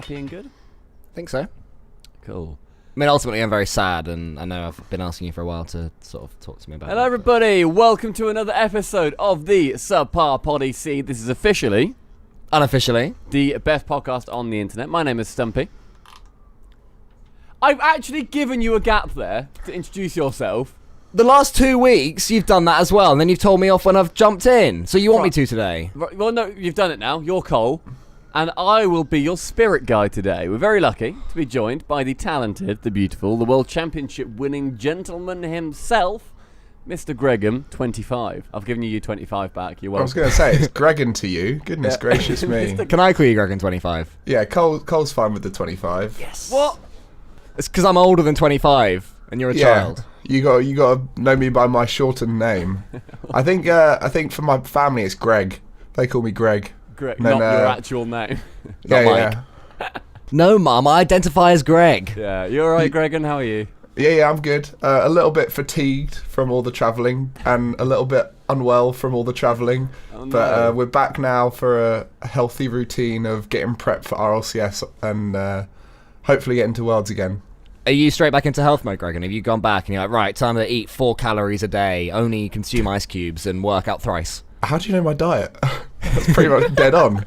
happy and good? I think so. Cool. I mean, ultimately, I'm very sad, and I know I've been asking you for a while to sort of talk to me about it. Hello, everybody. Welcome to another episode of the subpar Poddy C. This is officially, Unofficially, the best podcast on the internet. My name is Stumpy. I've actually given you a gap there to introduce yourself. the last 2 weeks, you've done that as well, and then you've told me off when I've jumped in. So you want me to today? Well, no, you've done it now. You're Cole. And I will be your spirit guide today. We're very lucky to be joined by the talented, the beautiful, the World Championship winning gentleman himself, Mr. Gregan, 25. I've given you 25 back. You're welcome. I was going to say, it's Gregan to you. Goodness gracious me. Can I call you Gregan 25? Yeah, Cole's fine with the 25. Yes. What? It's because I'm older than 25, and you're a child. You got to know me by my shortened name. I think for my family it's Greg. They call me Greg. Greg, Then, not your actual name. Yeah. No, Mum, I identify as Greg. Yeah, you're alright, Gregan. How are you? Yeah, I'm good. A little bit fatigued from all the travelling and a little bit unwell from all the travelling. Oh, no. But we're back now for a healthy routine of getting prepped for RLCS and hopefully getting to Worlds again. Are you straight back into health mode, Gregan? Have you gone back and you're like, right, time to eat 4 calories a day, only consume ice cubes and work out thrice? How do you know my diet? That's pretty much dead on.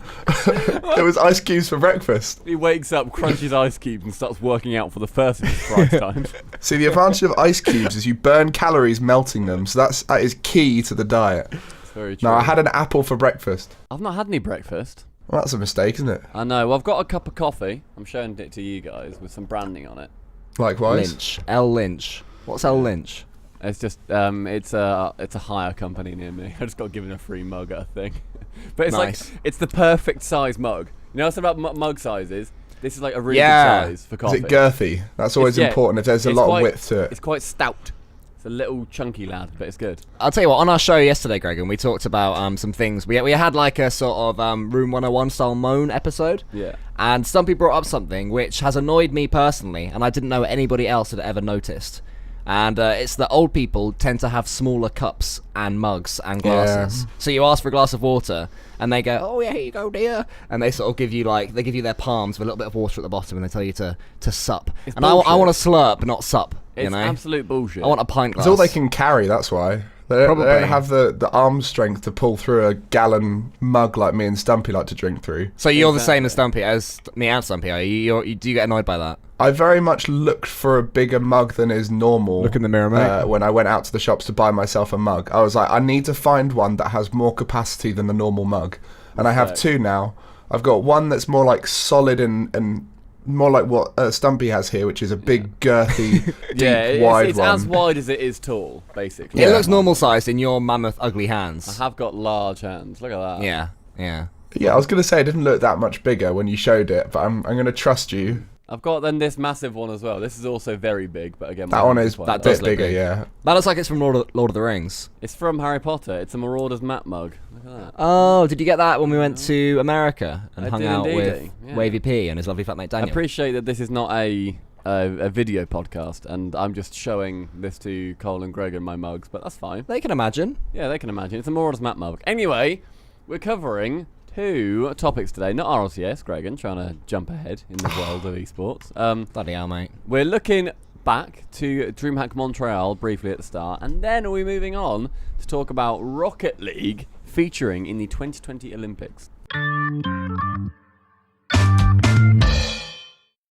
It was ice cubes for breakfast. He wakes up, crunches ice cubes, and starts working out for the first of his price time. See, the advantage of ice cubes is you burn calories melting them, so that is key to the diet. It's very true. No, I had an apple for breakfast. I've not had any breakfast. Well, that's a mistake, isn't it? I know. Well, I've got a cup of coffee. I'm showing it to you guys with some branding on it. Likewise. Lynch. L. Lynch. What's L. Lynch? It's just it's a hire company near me. I just got given a free mug at a thing. But it's Nice. like, it's the perfect size mug. You know what's about mug sizes? This is like a really Yeah. good size for Is coffee. it girthy? That's always important if there's a it's lot quite- of width to it. It's quite stout. It's a little chunky lad, but it's good. I'll tell you what, on our show yesterday, Gregan, we talked about some things. We had like a sort of Room 101 style moan episode. Yeah. And Stumpy brought up something which has annoyed me personally, and I didn't know anybody else had ever noticed. And it's that old people tend to have smaller cups and mugs and glasses. Yeah. So you ask for a glass of water, and they go, "Oh yeah, here you go, dear." And they sort of give you their palms with a little bit of water at the bottom, and they tell you to sup. It's And I bullshit. want to slurp, not sup. It's you know, absolute bullshit. I want a pint glass. It's all they can carry, that's why. They Probably. don't have the arm strength to pull through a gallon mug like me and Stumpy like to drink through. So you're the Exactly. same as Stumpy, as me and Stumpy, are you? Do you get annoyed by that? I very much looked for a bigger mug than is normal. Look in the mirror, mate. When I went out to the shops to buy myself a mug, I was like, I need to find one that has more capacity than the normal mug. And I have Right. 2 now. I've got one that's more like solid and more like what Stumpy has here, which is a big, girthy, deep, wide it's one. as wide as it is tall, basically. It Yeah. looks normal sized in your mammoth ugly I hands. have got large hands. Look at that. Yeah, yeah. Yeah, I was going to say it didn't look that much bigger when you showed it, but I'm going to trust you. I've got then this massive one as well. This is also very big, but again, That my one hands is quite a that large. does bit look bigger, big. yeah. That looks like it's from Lord of the Rings. It's from Harry Potter. It's a Marauder's map mug. Look at that. Oh, did you get that when we went to America and I hung did out indeed, with yeah. Wavy P and his lovely flatmate I Daniel? appreciate that this is not a video podcast, and I'm just showing this to Cole and Greg in my mugs, but that's fine. They can imagine. Yeah, they can imagine. It's a Marauder's map mug. Anyway, we're covering 2 topics today. Not RLCS, Gregan, trying to jump ahead in the world of esports. Bloody hell, mate. We're looking back to Dreamhack Montreal briefly at the start, and then we're moving on to talk about Rocket League featuring in the 2020 Olympics.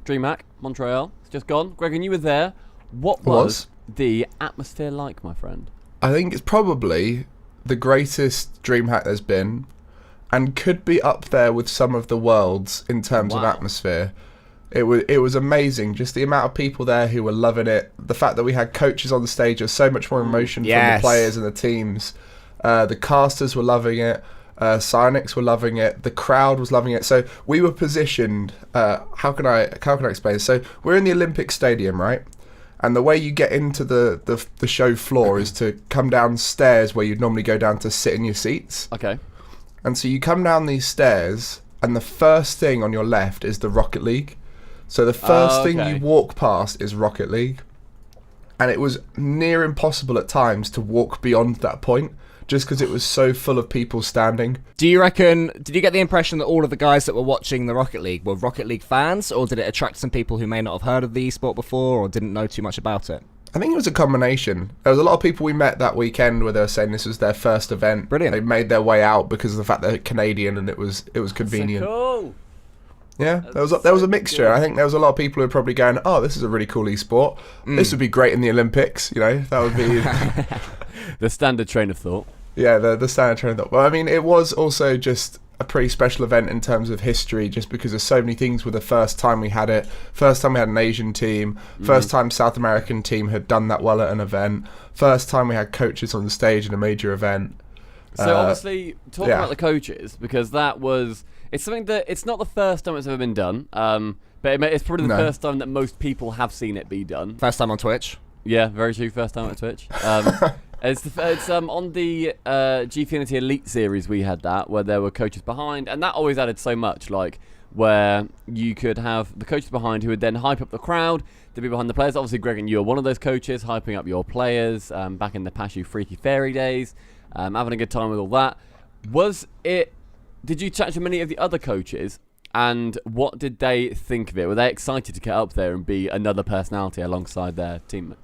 Dreamhack Montreal, it's just gone. Gregan, you were there. What was the atmosphere like, my friend? I think it's probably the greatest DreamHack there's been, and could be up there with some of the world's in terms of Wow. atmosphere. It was amazing, just the amount of people there who were loving it. The fact that we had coaches on the stage, there's so much more emotion from Yes. the players and the teams. The casters were loving it. Cynics were loving it. The crowd was loving it. So we were positioned. How can I explain? So we're in the Olympic Stadium, right? And the way you get into the show floor is to come downstairs where you'd normally go down to sit in your seats. Okay. And so you come down these stairs, and the first thing on your left is the Rocket League. So the first thing okay. you walk past is Rocket League. And it was near impossible at times to walk beyond that point, just because it was so full of people standing. Do you reckon, did you get the impression that all of the guys that were watching the Rocket League were Rocket League fans, or did it attract some people who may not have heard of the esport before or didn't know too much about it? I think it was a combination. There was a lot of people we met that weekend where they were saying this was their first event. Brilliant. They made their way out because of the fact they're Canadian and it was convenient. So cool. Yeah, there was a mixture. Good. I think there was a lot of people who were probably going, "Oh, this is a really cool esport. This would be great in the Olympics." You know, that would be The standard train of thought. yeah, the standard trend. Well, I mean, it was also just a pretty special event in terms of history, just because there's so many things. With the first time we had it, first time we had an Asian team, first time South American team had done that well at an event, first time we had coaches on the stage in a major event. So obviously, talk yeah. about the coaches, because it's something that it's not the first time it's ever been done, but it's probably the first time that most people have seen it be done. First time on Twitch. Yeah, very true. First time at Twitch. It's on the Gfinity Elite series we had that, where there were coaches behind, and that always added so much, like where you could have the coaches behind who would then hype up the crowd, they'd be behind the players. Obviously, Gregan, you're one of those coaches, hyping up your players back in the Pashu Freaky Fairy days, having a good time with all that. Did you chat to many of the other coaches, and what did they think of it? Were they excited to get up there and be another personality alongside their team?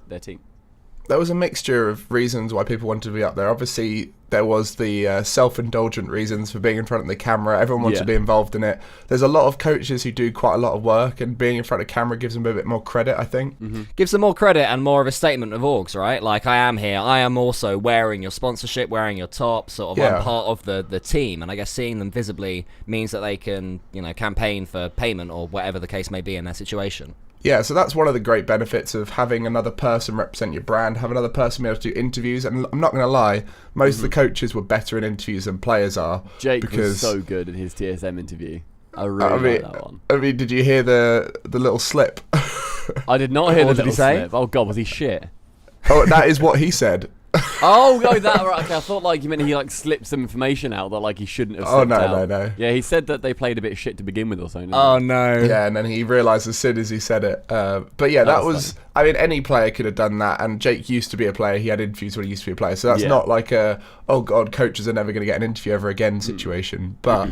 There was a mixture of reasons why people wanted to be up there. Obviously, there was the self-indulgent reasons for being in front of the camera. Everyone wants to be involved in it. There's a lot of coaches who do quite a lot of work, and being in front of camera gives them a bit more credit, I think. Gives them more credit and more of a statement of orgs, right? Like, I am here. I am also wearing your sponsorship, wearing your top, sort of. I'm part of the team, and I guess seeing them visibly means that they can, campaign for payment or whatever the case may be in their situation. Yeah, so that's one of the great benefits of having another person represent your brand, have another person be able to do interviews. And I'm not going to lie, most of the coaches were better in interviews than players are. Jake was so good in his TSM interview. I really like that one. I mean, did you hear the little slip? I did not hear the What did he little say? slip. Oh God, was he shit? Oh, that is what he said. Oh, that right. Okay, I thought you meant he slipped some information out that he shouldn't have. Oh, slipped out. no. Yeah, he said that they played a bit of shit to begin with or something. Oh no. Yeah, and then he realised as soon as he said it. But yeah, that was. I mean, any player could have done that. And Jake used to be a player. He had interviews when he used to be a player. So that's not like a oh god, coaches are never going to get an interview ever again situation. But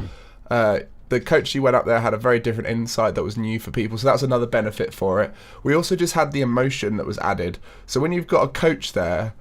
the coach who went up there had a very different insight that was new for people. So that's another benefit for it. We also just had the emotion that was added. So when you've got a coach there,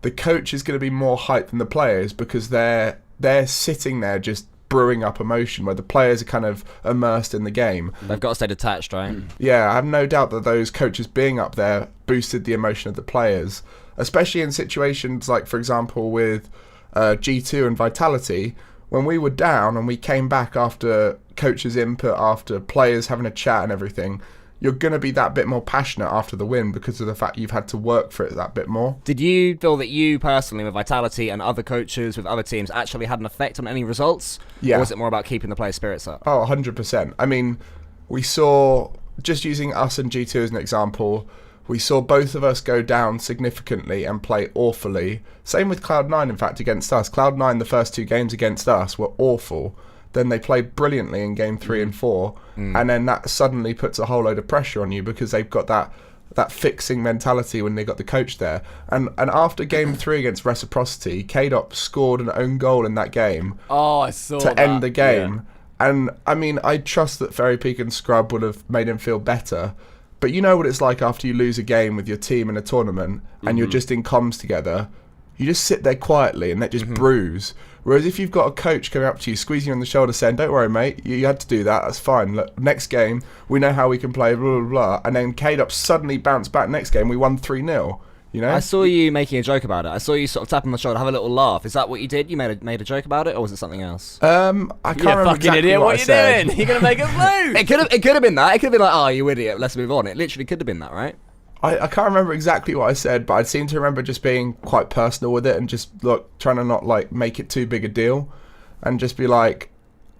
the coach is going to be more hyped than the players, because they're sitting there just brewing up emotion, where the players are kind of immersed in the game. They've got to stay detached, right? Yeah, I have no doubt that those coaches being up there boosted the emotion of the players, especially in situations like, for example, with G2 and Vitality, when we were down and we came back after coaches' input, after players having a chat and everything. You're going to be that bit more passionate after the win because of the fact you've had to work for it that bit more. Did you feel that you personally, with Vitality and other coaches with other teams, actually had an effect on any results? Yeah. Or was it more about keeping the players' spirits up? Oh, 100%. I mean, we saw, just using us and G2 as an example, we saw both of us go down significantly and play awfully. Same with Cloud9, in fact, against us. Cloud9, the first two games against us were awful. Then they played brilliantly in game 3 and 4, and then that suddenly puts a whole load of pressure on you because they've got that fixing mentality when they got the coach there. And after game 3 against Reciprocity, KDOP scored an own goal in that game. Oh, I saw to end the game. Yeah. And I mean, I trust that Fairy Peak and Scrub would have made him feel better. But you know what it's like after you lose a game with your team in a tournament and you're just in comms together. You just sit there quietly and that just brews. Whereas if you've got a coach coming up to you, squeezing you on the shoulder saying, don't worry, mate, you had to do that, that's fine. Look, next game, we know how we can play, blah, blah, blah. And then KDOP suddenly bounced back next game, we won 3-0. You know? I saw you making a joke about it. I saw you sort of tapping my shoulder, have a little laugh. Is that what you did? You made a joke about it, or was it something else? I can't remember fucking exactly idiot, what I are you said. doing? You're going to make us lose. It could have been that. It could have been like, oh, you idiot, let's move on. It literally could have been that, right? I can't remember exactly what I said, but I seem to remember just being quite personal with it and just trying to not make it too big a deal, and just be like,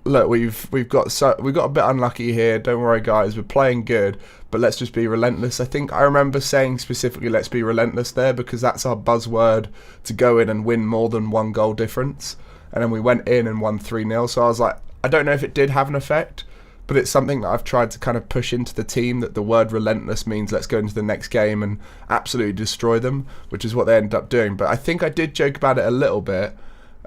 look, we've got a bit unlucky here. Don't worry, guys, we're playing good, but let's just be relentless. I think I remember saying specifically, let's be relentless there, because that's our buzzword to go in and win more than one goal difference. And then we went in and won 3-0. So I was like, I don't know if it did have an effect, but it's something that I've tried to kind of push into the team, that the word relentless means let's go into the next game and absolutely destroy them, which is what they ended up doing. But I think I did joke about it a little bit,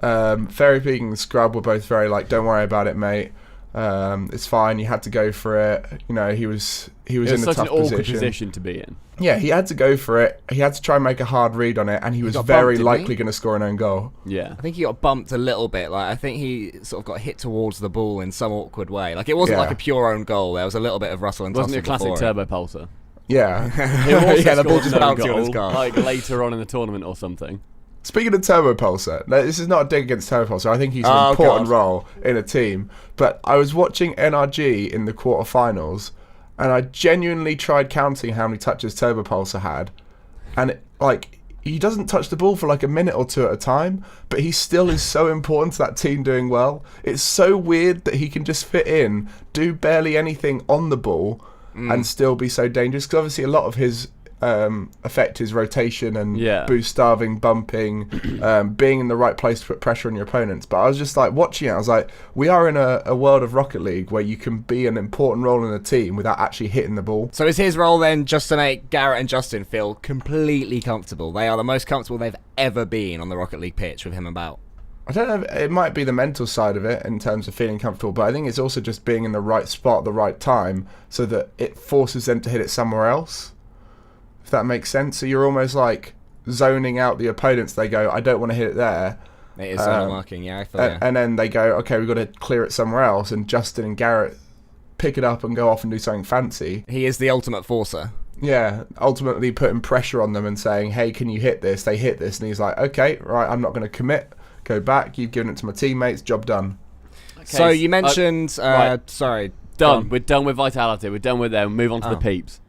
Fairy Peak and Scrub were both very like, don't worry about it, mate. It's fine. You had to go for it. You know, he was in a such tough an awkward position to be in. Yeah, he had to go for it. He had to try and make a hard read on it, and he was very likely going to score an own goal. Yeah, I think he got bumped a little bit. Like I think he sort of got hit towards the ball in some awkward way. Like it wasn't like a pure own goal. There was a little bit of rustle and tussle. Wasn't it a classic turbo pulsar? Yeah, yeah, the ball just bounced on his car. Like later on in the tournament or something. Speaking of Turbo Pulsar, this is not a dig against Turbo Pulsar. I think he's an important role in a team. But I was watching NRG in the quarterfinals, and I genuinely tried counting how many touches Turbo Pulsar had, and he doesn't touch the ball for like a minute or two at a time, but he still is so important to that team doing well. It's so weird that he can just fit in, do barely anything on the ball, and still be so dangerous. Because obviously a lot of his effect is rotation and boost starving, bumping, being in the right place to put pressure on your opponents. But I was just like watching it, I was like, we are in a world of Rocket League where you can be an important role in a team without actually hitting the ball. So is his role then just to make Garrett and Justin feel completely comfortable? They are the most comfortable they've ever been on the Rocket League pitch with him about. I don't know, it might be the mental side of it in terms of feeling comfortable, but I think it's also just being in the right spot at the right time so that it forces them to hit it somewhere else. If that makes sense. So you're almost like zoning out the opponents. They go, I don't want to hit it there. It is zonal marking, yeah. I feel and then they go, okay, we've got to clear it somewhere else. And Justin and Garrett pick it up and go off and do something fancy. He is the ultimate forcer. Yeah, ultimately putting pressure on them and saying, hey, can you hit this? They hit this. And he's like, okay, right, I'm not going to commit. Go back. You've given it to my teammates. Job done. Okay, so you mentioned... right. Sorry. Done. We're done with Vitality. We're done with them. Move on to the Peeps.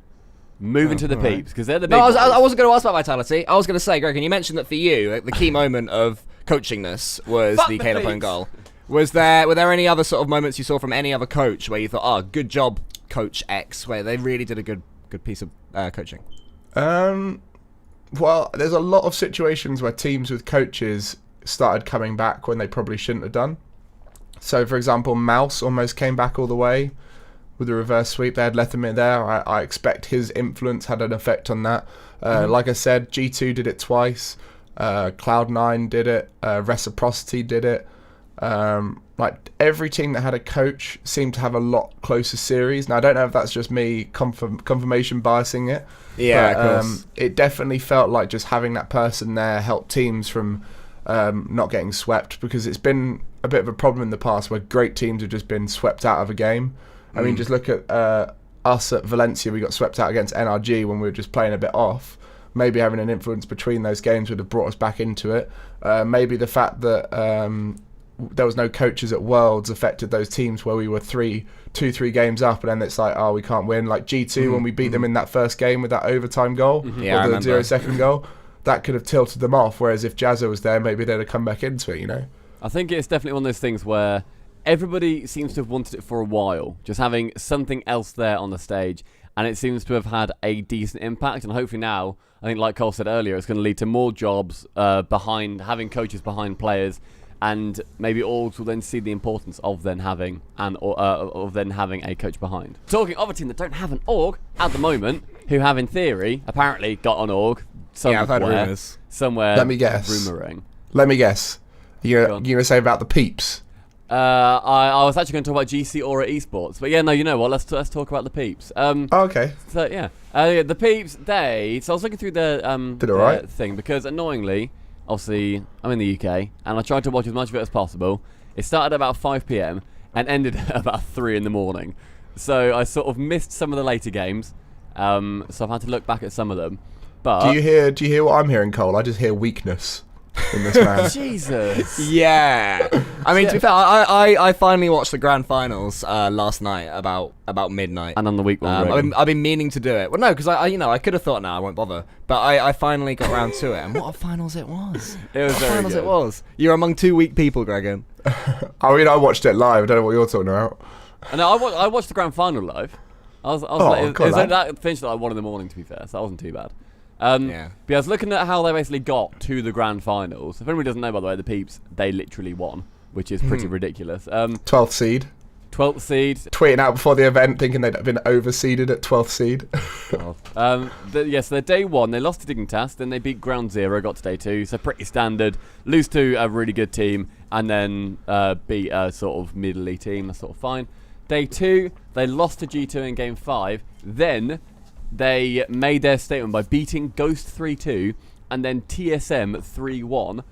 Moving to the Peeps, because they're the big boys. I wasn't going to ask about Vitality. I was going to say, Gregan, you mentioned that for you, the key moment of coachingness was the Caleb own goal. Were there any other sort of moments you saw from any other coach where you thought, oh, good job, Coach X, where they really did a good piece of coaching? Well, there's a lot of situations where teams with coaches started coming back when they probably shouldn't have done. So, for example, Mouse almost came back all the way with the reverse sweep. They had Letterman there. I expect his influence had an effect on that. Like I said, G2 did it twice. Cloud9 did it. Reciprocity did it. Like every team that had a coach seemed to have a lot closer series. Now I don't know if that's just me confirmation biasing it. Yeah, but, of course. It definitely felt like just having that person there helped teams from not getting swept, because it's been a bit of a problem in the past where great teams have just been swept out of a game. I mean, just look at us at Valencia. We got swept out against NRG when we were just playing a bit off. Maybe having an influence between those games would have brought us back into it. Maybe the fact that there was no coaches at Worlds affected those teams where we were 3 games up, and then it's like, oh, we can't win. Like G2 when we beat them in that first game with that overtime goal, or the 0-second goal, that could have tilted them off. Whereas if Jazza was there, maybe they'd have come back into it, you know? I think it's definitely one of those things where everybody seems to have wanted it for a while, just having something else there on the stage, and it seems to have had a decent impact. And hopefully now, I think like Cole said earlier, it's going to lead to more jobs behind having coaches behind players, and maybe orgs will then see the importance of then having a coach behind. Talking of a team that don't have an org at the moment, who have in theory apparently got an org somewhere. Yeah, I've heard rumours. Somewhere. Let me guess. Rumoring. Let me guess. You're going to say about the Peeps? I was actually going to talk about GC or Esports, but yeah, no, you know what? Let's talk about the Peeps. Okay. So yeah, the Peeps. So I was looking through the thing, because annoyingly, obviously, I'm in the UK and I tried to watch as much of it as possible. It started at about 5 p.m. and ended at about 3 in the morning. So I sort of missed some of the later games. So I've had to look back at some of them. But do you hear what I'm hearing, Cole? I just hear weakness in this man. Jesus. Yeah. I mean, to be fair, I finally watched the grand finals last night about midnight. And on the week one. I've been meaning to do it. Well, no, because I could have thought, no, I won't bother. But I finally got around to it. And what a finals it was. It was very good. It was. You're among 2 weak people, Gregan. I mean, I watched it live. I don't know what you're talking about. No, I watched the grand final live. It was that finished at like 1 in the morning, to be fair, so that wasn't too bad. But I was looking at how they basically got to the grand finals. If anybody doesn't know, by the way, the Peeps, they literally won, which is pretty ridiculous. 12th seed. 12th seed. Tweeting out before the event, thinking they'd been overseeded at 12th seed. Yes, their day 1, they lost to Dignitas, then they beat Ground Zero, got to day 2, so pretty standard. Lose to a really good team, and then beat a sort of middly team, that's sort of fine. Day 2, they lost to G2 in game 5, then they made their statement by beating Ghost 3-2, and then TSM 3-1.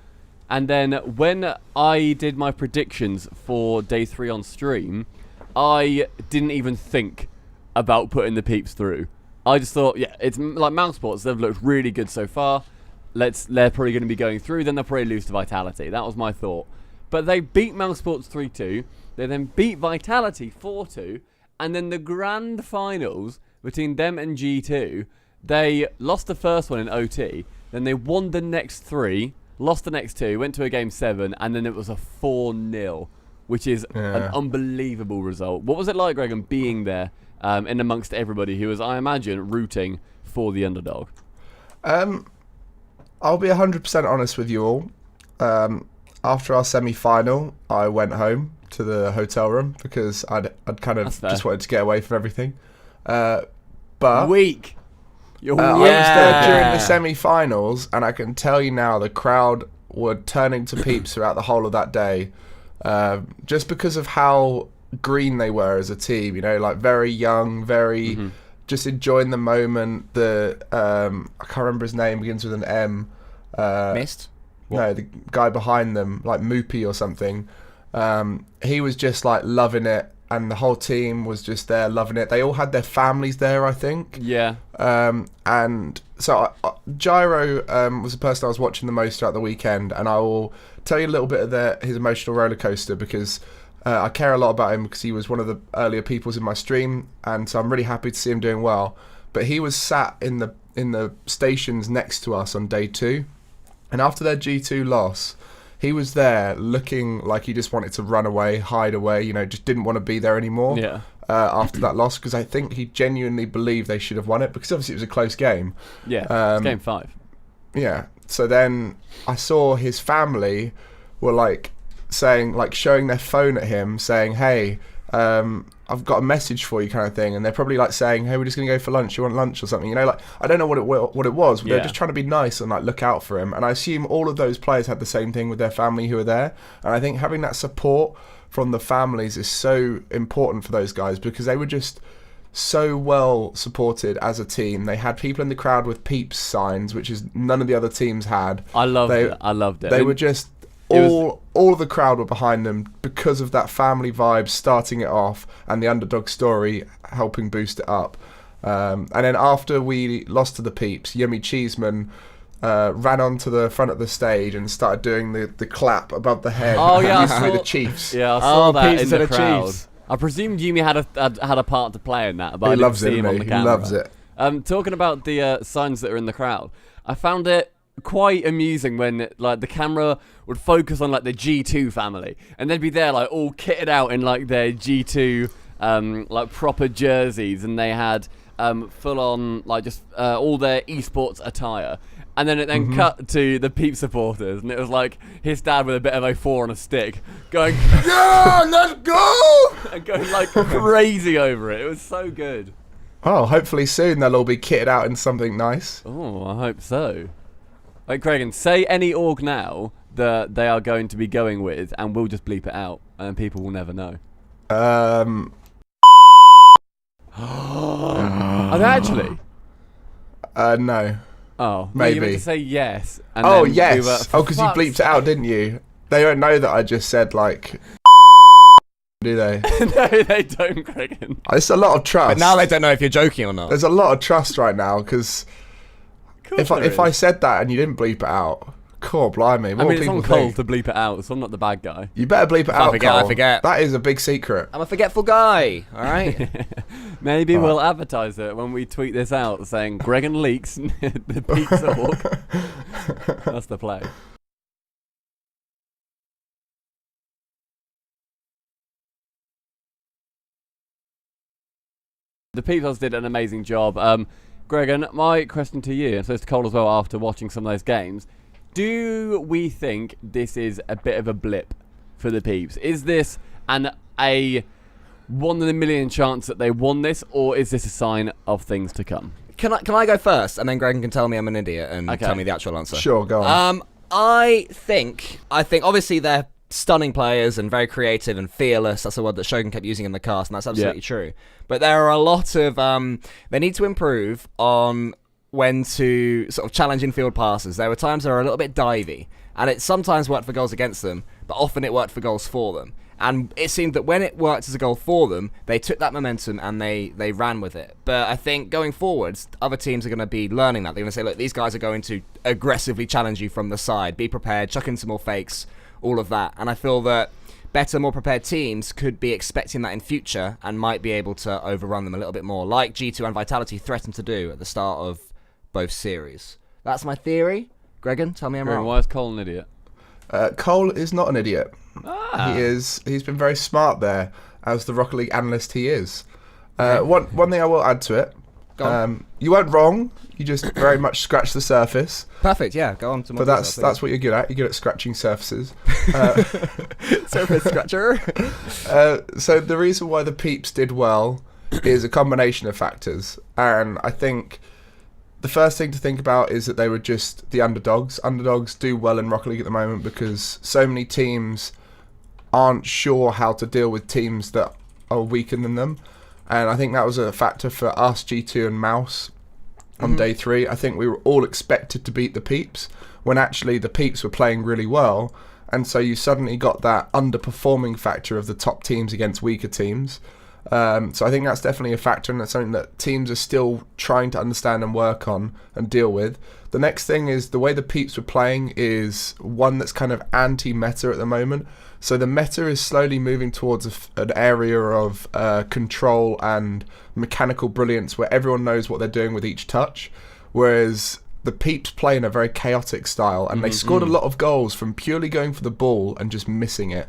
And then when I did my predictions for day 3 on stream, I didn't even think about putting the Peeps through. I just thought, yeah, it's like Mousesports, they've looked really good so far. They're probably going to be going through, then they'll probably lose to Vitality. That was my thought. But they beat Mousesports 3-2, they then beat Vitality 4-2, and then the grand finals between them and G2, they lost the first one in OT, then they won the next 3, lost the next 2, went to a game 7, and then it was a 4-0, which is an unbelievable result. What was it like, Gregan, being there in amongst everybody who was, I imagine, rooting for the underdog? I'll be 100% honest with you all. After our semi-final, I went home to the hotel room because I'd kind of just wanted to get away from everything. But weak. I was there during the semi-finals, and I can tell you now, the crowd were turning to Peeps throughout the whole of that day, just because of how green they were as a team. You know, like very young, very just enjoying the moment. I can't remember his name, begins with an M. Mist? No, the guy behind them, like Moopy or something. He was just like loving it, and the whole team was just there loving it. They all had their families there, I think. Yeah. And so Gyro was the person I was watching the most throughout the weekend, and I will tell you a little bit of his emotional roller coaster because I care a lot about him because he was one of the earlier peoples in my stream, and so I'm really happy to see him doing well. But he was sat in the stations next to us on day 2, and after their G2 loss, he was there looking like he just wanted to run away, hide away, you know, just didn't want to be there anymore after that loss, because I think he genuinely believed they should have won it, because obviously it was a close game. Yeah, it's game 5. Yeah, so then I saw his family were like saying, like showing their phone at him, saying, hey, I've got a message for you, kind of thing, and they're probably like saying, hey, we're just gonna go for lunch, you want lunch or something, you know, like I don't know what it was, but they're just trying to be nice and like look out for him. And I assume all of those players had the same thing with their family who were there, and I think having that support from the families is so important for those guys, because they were just so well supported as a team. They had people in the crowd with Peeps signs, which is none of the other teams had. I loved it. They were just all of the crowd were behind them because of that family vibe starting it off, and the underdog story helping boost it up. And then after we lost to the Peeps, Yummy Cheeseman ran onto the front of the stage and started doing the clap above the head. Oh yeah, I saw the Chiefs. Yeah, I saw that in the crowd. Chiefs. I presumed Yumi had a part to play in that, but I didn't see him on the camera. He loves it. Talking about the signs that are in the crowd, I found it quite amusing when like the camera would focus on like the G2 family, and they'd be there like all kitted out in like their G2 like proper jerseys, and they had full on like just all their esports attire. And then it cut to the Peep supporters, and it was like his dad with a bit of A4 on a stick, going, yeah, let's go! And going like crazy over it. It was so good. Oh, hopefully soon they'll all be kitted out in something nice. Oh, I hope so. Like, Gregan, say any org now that they are going to be going with, and we'll just bleep it out, and people will never know. Are they actually? No. Oh, maybe. You meant to say yes. And yes. Because you bleeped it out, didn't you? They don't know that I just said, like, do they? No, they don't, Gregan. It's a lot of trust. But now they don't know if you're joking or not. There's a lot of trust right now, because if I said that and you didn't bleep it out, cool, blimey. I mean, it's on Cole to bleep it out, so I'm not the bad guy. You better bleep it out, Cole. I forget. That is a big secret. I'm a forgetful guy, all right? Maybe we'll advertise it when we tweet this out, saying Gregan leaks the pizza walk. That's the play. The Peeps did an amazing job. Gregan, my question to you, and so it's to Cole as well after watching some of those games, do we think this is a bit of a blip for the Peeps? Is this a 1 in a million chance that they won this, or is this a sign of things to come? Can I go first, and then Gregan can tell me I'm an idiot and tell me the actual answer? Sure, go on. I think obviously they're stunning players and very creative and fearless. That's the word that Shogun kept using in the cast, and that's absolutely true. But there are a lot of they need to improve on when to sort of challenge in-field passes. There were times that are a little bit divey, and it sometimes worked for goals against them, but often it worked for goals for them. And it seemed that when it worked as a goal for them, they took that momentum and they ran with it. But I think going forwards, other teams are going to be learning that. They're going to say, look, these guys are going to aggressively challenge you from the side. Be prepared, chuck in some more fakes, all of that. And I feel that better, more prepared teams could be expecting that in future and might be able to overrun them a little bit more, like G2 and Vitality threatened to do at the start of both series. That's my theory. Gregan, tell me I'm wrong. Why is Cole an idiot? Cole is not an idiot. He's been very smart there, as the Rocket League analyst he is. One thing I will add to it. You weren't wrong. You just very much scratched the surface. Perfect. Yeah. Go on to more. But that's what you're good at. You're good at scratching surfaces. Surface scratcher. So the reason why the Peeps did well is a combination of factors, and I think the first thing to think about is that they were just the underdogs. Underdogs do well in Rocket League at the moment because so many teams aren't sure how to deal with teams that are weaker than them. And I think that was a factor for us, G2 and Mouse, on day 3. I think we were all expected to beat the Peeps when actually the Peeps were playing really well. And so you suddenly got that underperforming factor of the top teams against weaker teams. So I think that's definitely a factor, and that's something that teams are still trying to understand and work on and deal with. The next thing is the way the Peeps were playing is one that's kind of anti-meta at the moment. So the meta is slowly moving towards an area of control and mechanical brilliance where everyone knows what they're doing with each touch, whereas the Peeps play in a very chaotic style, and they scored a lot of goals from purely going for the ball and just missing it,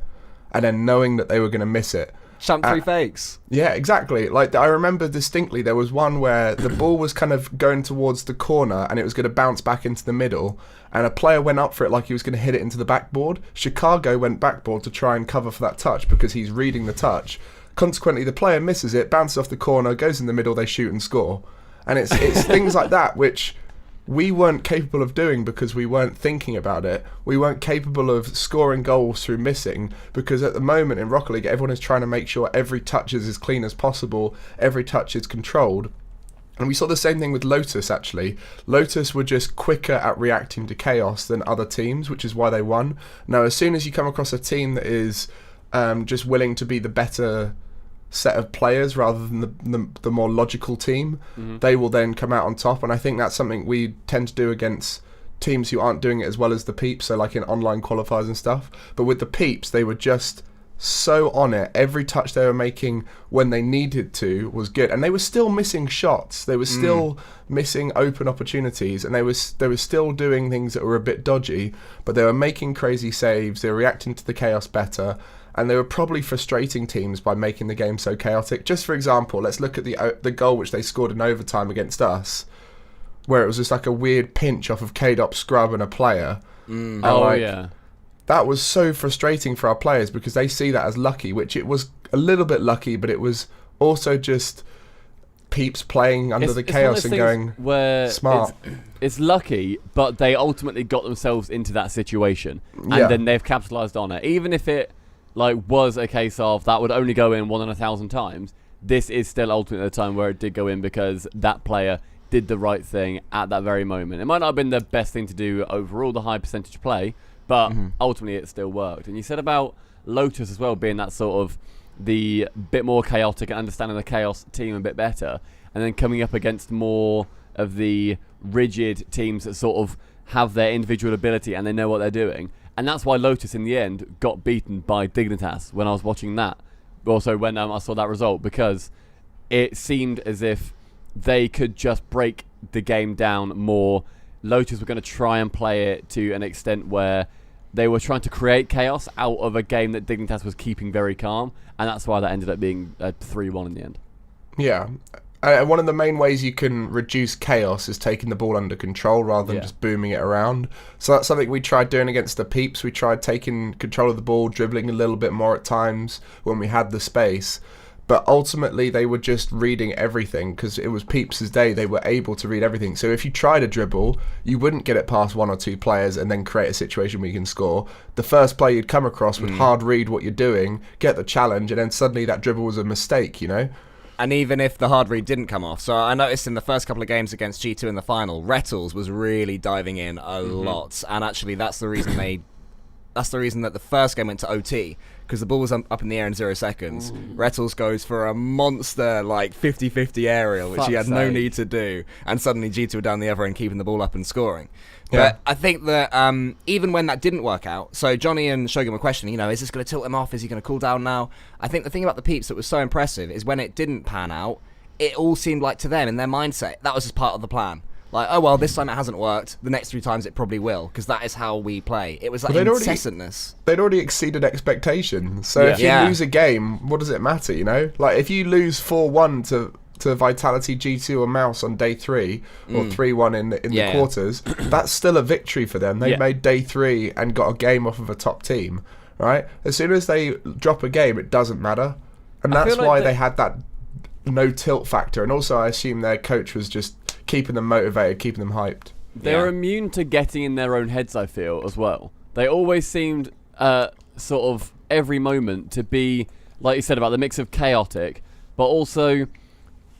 and then knowing that they were going to miss it. Champ 3 fakes. Yeah, exactly. Like, I remember distinctly there was one where the ball was kind of going towards the corner and it was going to bounce back into the middle, and a player went up for it like he was going to hit it into the backboard. Chicago went backboard to try and cover for that touch because he's reading the touch. Consequently, the player misses it, bounces off the corner, goes in the middle, they shoot and score. And it's things like that which we weren't capable of doing because we weren't thinking about it. We weren't capable of scoring goals through missing because at the moment in Rocket League, everyone is trying to make sure every touch is as clean as possible, every touch is controlled. And we saw the same thing with Lotus, actually. Lotus were just quicker at reacting to chaos than other teams, which is why they won. Now, as soon as you come across a team that is just willing to be the better set of players rather than the more logical team, they will then come out on top. And I think that's something we tend to do against teams who aren't doing it as well as the Peeps, so like in online qualifiers and stuff. But with the Peeps, they were just so on it. Every touch they were making when they needed to was good, and they were still missing shots, they were still missing open opportunities, and they were still doing things that were a bit dodgy, but they were making crazy saves, they were reacting to the chaos better, and they were probably frustrating teams by making the game so chaotic. Just for example, let's look at the goal which they scored in overtime against us, where it was just like a weird pinch off of K-Dop, Scrub and a player. That was so frustrating for our players because they see that as lucky, which it was a little bit lucky, but it was also just Peeps playing under the chaos and going where smart. It's lucky, but they ultimately got themselves into that situation, and then they've capitalised on it. Even if it was a case of that would only go in 1 in 1,000 times, this is still ultimately the time where it did go in because that player did the right thing at that very moment. It might not have been the best thing to do overall, the high percentage play, but ultimately it still worked. And you said about Lotus as well being that sort of the bit more chaotic and understanding the chaos team a bit better, and then coming up against more of the rigid teams that sort of have their individual ability and they know what they're doing. And that's why Lotus in the end got beaten by Dignitas when I was watching that. Also when I saw that result, because it seemed as if they could just break the game down more. Lotus were going to try and play it to an extent where they were trying to create chaos out of a game that Dignitas was keeping very calm, and that's why that ended up being a 3-1 in the end. Yeah. One of the main ways you can reduce chaos is taking the ball under control rather than just booming it around. So that's something we tried doing against the Peeps. We tried taking control of the ball, dribbling a little bit more at times when we had the space. But ultimately, they were just reading everything because it was Peeps' day. They were able to read everything. So if you tried a dribble, you wouldn't get it past 1 or 2 players and then create a situation where you can score. The first player you'd come across would hard read what you're doing, get the challenge, and then suddenly that dribble was a mistake, you know? And even if the hard read didn't come off, so I noticed in the first couple of games against G2 in the final, Rettles was really diving in a lot, and actually that's the reason that the first game went to OT, because the ball was up in the air in 0 seconds. Rettles goes for a monster, like, 50-50 aerial, which he had no need to do, and suddenly G2 were down the other end keeping the ball up and scoring. Yeah. But I think that even when that didn't work out, so Johnny and Shogun were questioning, is this going to tilt him off? Is he going to cool down now? I think the thing about the Peeps that was so impressive is when it didn't pan out, it all seemed like to them, in their mindset, that was just part of the plan. Like, oh, well, this time it hasn't worked. The next 3 times it probably will, because that is how we play. It was like incessantness. They'd already exceeded expectations. So if you lose a game, what does it matter, you know? Like, if you lose 4-1 to Vitality, G2 or Mouse on day 3, or 3-1 in the quarters, that's still a victory for them. They made day 3 and got a game off of a top team, right? As soon as they drop a game, it doesn't matter. And that's why they had that no tilt factor. And also, I assume their coach was just keeping them motivated, keeping them hyped. They're immune to getting in their own heads, I feel, as well. They always seemed, sort of, every moment to be, like you said, about the mix of chaotic, but also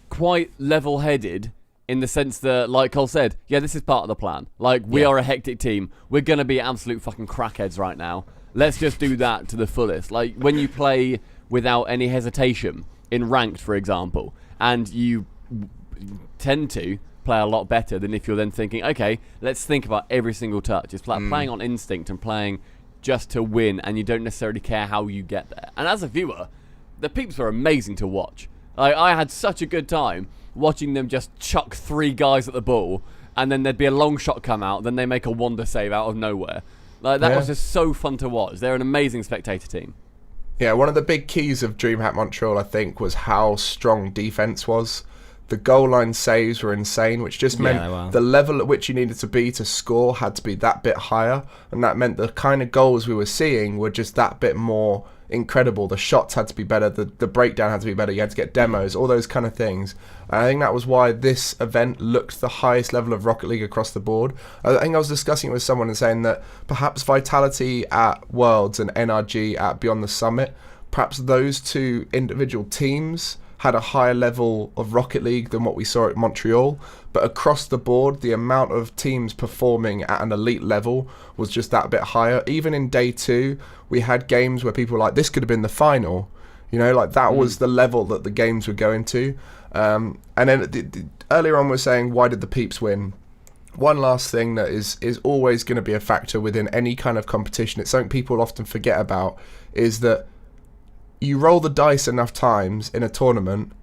quite level-headed in the sense that, like Cole said, this is part of the plan. Like, we are a hectic team. We're going to be absolute fucking crackheads right now. Let's just do that to the fullest. Like, when you play without any hesitation in ranked, for example, and you tend to play a lot better than if you're then thinking, okay, let's think about every single touch. It's like playing on instinct and playing just to win, and you don't necessarily care how you get there. And as a viewer, the Peeps were amazing to watch. Like, I had such a good time watching them just chuck 3 guys at the ball, and then there'd be a long shot come out, then they make a wonder save out of nowhere. Like, that was just so fun to watch. They're an amazing spectator team. Yeah, one of the big keys of Dreamhack Montreal, I think, was how strong defense was. The goal line saves were insane, which just meant the level at which you needed to be to score had to be that bit higher, and that meant the kind of goals we were seeing were just that bit more incredible. The shots had to be better, the breakdown had to be better, you had to get demos, all those kind of things. And I think that was why this event looked the highest level of Rocket League across the board. I think I was discussing it with someone and saying that perhaps Vitality at Worlds and NRG at Beyond the Summit, perhaps those 2 individual teams had a higher level of Rocket League than what we saw at Montreal, but across the board, the amount of teams performing at an elite level was just that bit higher. Even in day 2, we had games where people were like, this could have been the final. You know, like that was the level that the games were going to. And then earlier on, we're saying, why did the Peeps win? One last thing that is always going to be a factor within any kind of competition, it's something people often forget about, is that you roll the dice enough times in a tournament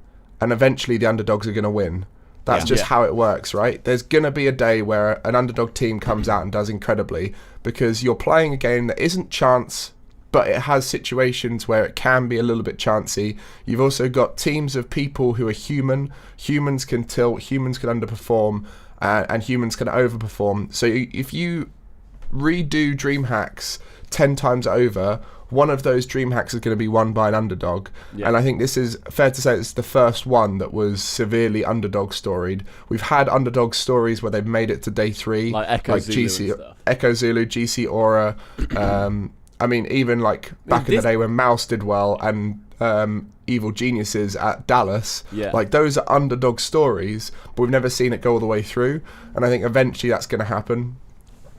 and eventually the underdogs are going to win. That's just how it works, right? There's going to be a day where an underdog team comes out and does incredibly, because you're playing a game that isn't chance, but it has situations where it can be a little bit chancy. You've also got teams of people who are human. Humans can tilt, humans can underperform, and humans can overperform. So if you redo Dreamhacks 10 times over, one of those Dreamhacks is going to be won by an underdog. And I think this is fair to say it's the first one that was severely underdog storied. We've had underdog stories where they've made it to day 3, like Echo Zulu GC, and stuff. Echo Zulu, GC Aura. I mean, even like back in the day when Mouse did well and Evil Geniuses at Dallas, like those are underdog stories, but we've never seen it go all the way through. And I think eventually that's going to happen.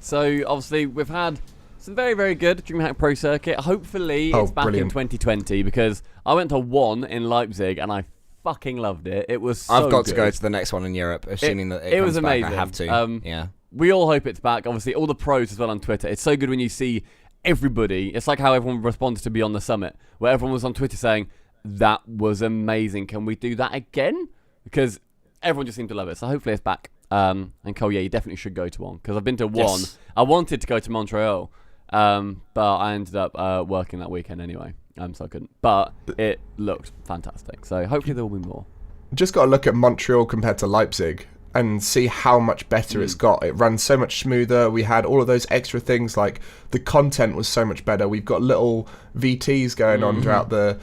So obviously we've had some very, very good Dreamhack Pro Circuit. Hopefully it's back in 2020, because I went to one in Leipzig and I fucking loved it. It was so I've got good. to go to the next one in Europe, assuming that it was comes back. amazing. I have to. Yeah. We all hope it's back. Obviously, all the pros as well on Twitter. It's so good when you see everybody. It's like how everyone responded to Beyond the Summit, where everyone was on Twitter saying, that was amazing. Can we do that again? Because everyone just seemed to love it. So hopefully it's back. And Cole, you definitely should go to one, because I've been to one. I wanted to go to Montreal, but I ended up working that weekend anyway, so I couldn't. But it looked fantastic. So hopefully there will be more. Just got to look at Montreal compared to Leipzig. and see how much better it's got. It runs so much smoother. We had all of those extra things, like the content was so much better. We've got little VTs going on throughout the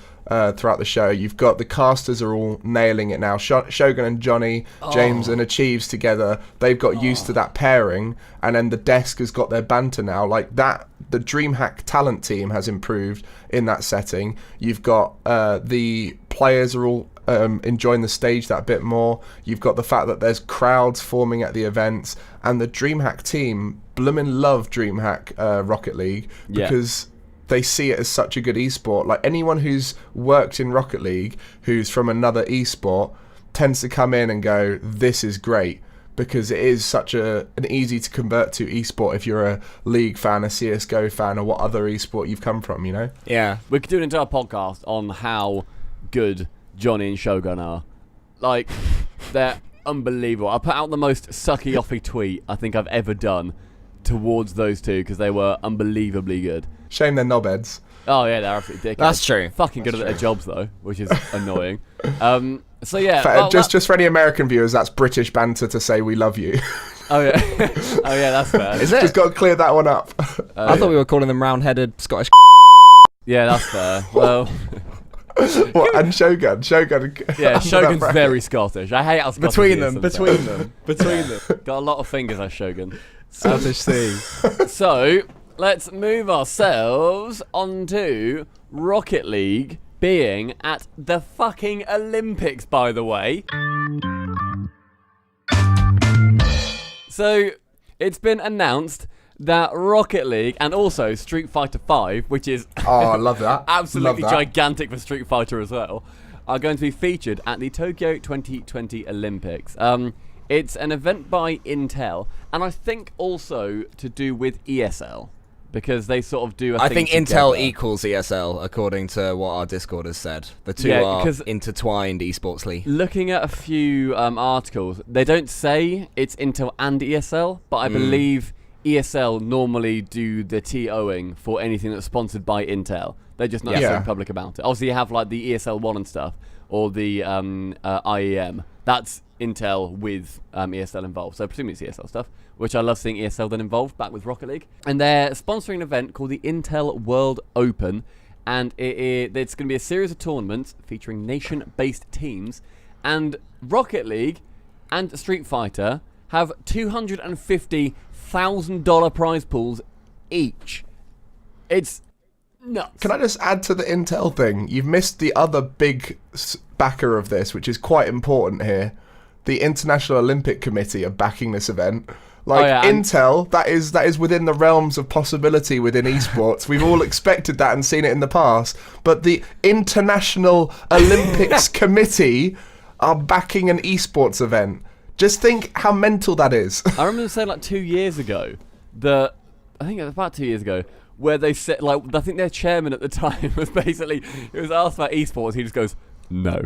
show. You've got the casters are all nailing it now. Shogun and Johnny, James and Achieves together, they've got used to that pairing, and then the desk has got their banter now. Like that, the Dreamhack talent team has improved in that setting. You've got the players are all enjoying the stage that bit more. You've got the fact that there's crowds forming at the events, and the Dreamhack team bloomin' love Dreamhack Rocket League because they see it as such a good esport. Like anyone who's worked in Rocket League who's from another esport tends to come in and go, this is great, because it is such an easy to convert to esport if you're a League fan, a CSGO fan, or what other esport you've come from, you know? Yeah. We could do an entire podcast on how good Johnny and Shogun are. Like, they're unbelievable. I put out the most sucky-offy tweet I think I've ever done towards those two because they were unbelievably good. Shame they're knobheads. Oh yeah, they're absolutely dickheads. That's true. Fucking good at their jobs though, which is annoying. So yeah, just for any American viewers, that's British banter to say we love you. Oh yeah, oh yeah, that's fair. Is it? Just got to clear that one up. I thought we were calling them round-headed Scottish. Yeah, that's fair. Well. What, and Shogun. Yeah, Shogun's very Scottish. I hate how Scottish Between them. Got a lot of fingers as Shogun. Scottish C. So, let's move ourselves onto Rocket League being at the fucking Olympics, by the way. So, it's been announced that Rocket League and also Street Fighter V, which is I love that. absolutely gigantic for Street Fighter as well, are going to be featured at the Tokyo 2020 Olympics. It's an event by Intel, and I think also to do with ESL, because they sort of do a I thing think together. Intel equals ESL, according to what our Discord has said. The two are intertwined esportsly. Looking at a few articles, they don't say it's Intel and ESL, but I believe ESL normally do the TOing for anything that's sponsored by Intel. They're just not so public about it. Obviously, you have like the ESL 1 and stuff, or the IEM. That's Intel with ESL involved. So presumably it's ESL stuff, which I love seeing ESL then involved back with Rocket League. And they're sponsoring an event called the Intel World Open, and it's going to be a series of tournaments featuring nation-based teams. And Rocket League and Street Fighter have $250,000 prize pools each. It's nuts. Can I just add to the Intel thing? You've missed the other big backer of this, which is quite important here. The International Olympic Committee are backing this event. Like Intel, that is within the realms of possibility within esports. We've all expected that and seen it in the past. But the International Olympics Committee are backing an esports event. Just think how mental that is. I remember saying like 2 years ago, I think it was about 2 years ago, where they said, like, I think their chairman at the time was basically, he was asked about esports, he just goes, no.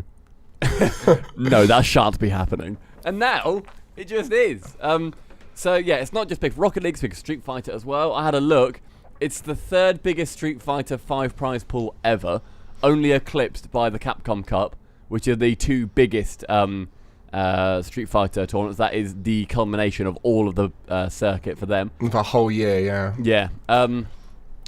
No, that shan't be happening. And now, it just is. So yeah, it's not just big for Rocket League, it's big for Street Fighter as well. I had a look. It's the third biggest Street Fighter 5 prize pool ever, only eclipsed by the Capcom Cup, which are the two biggest Street Fighter tournaments. That is the culmination of all of the circuit for them. The whole year, yeah. Yeah.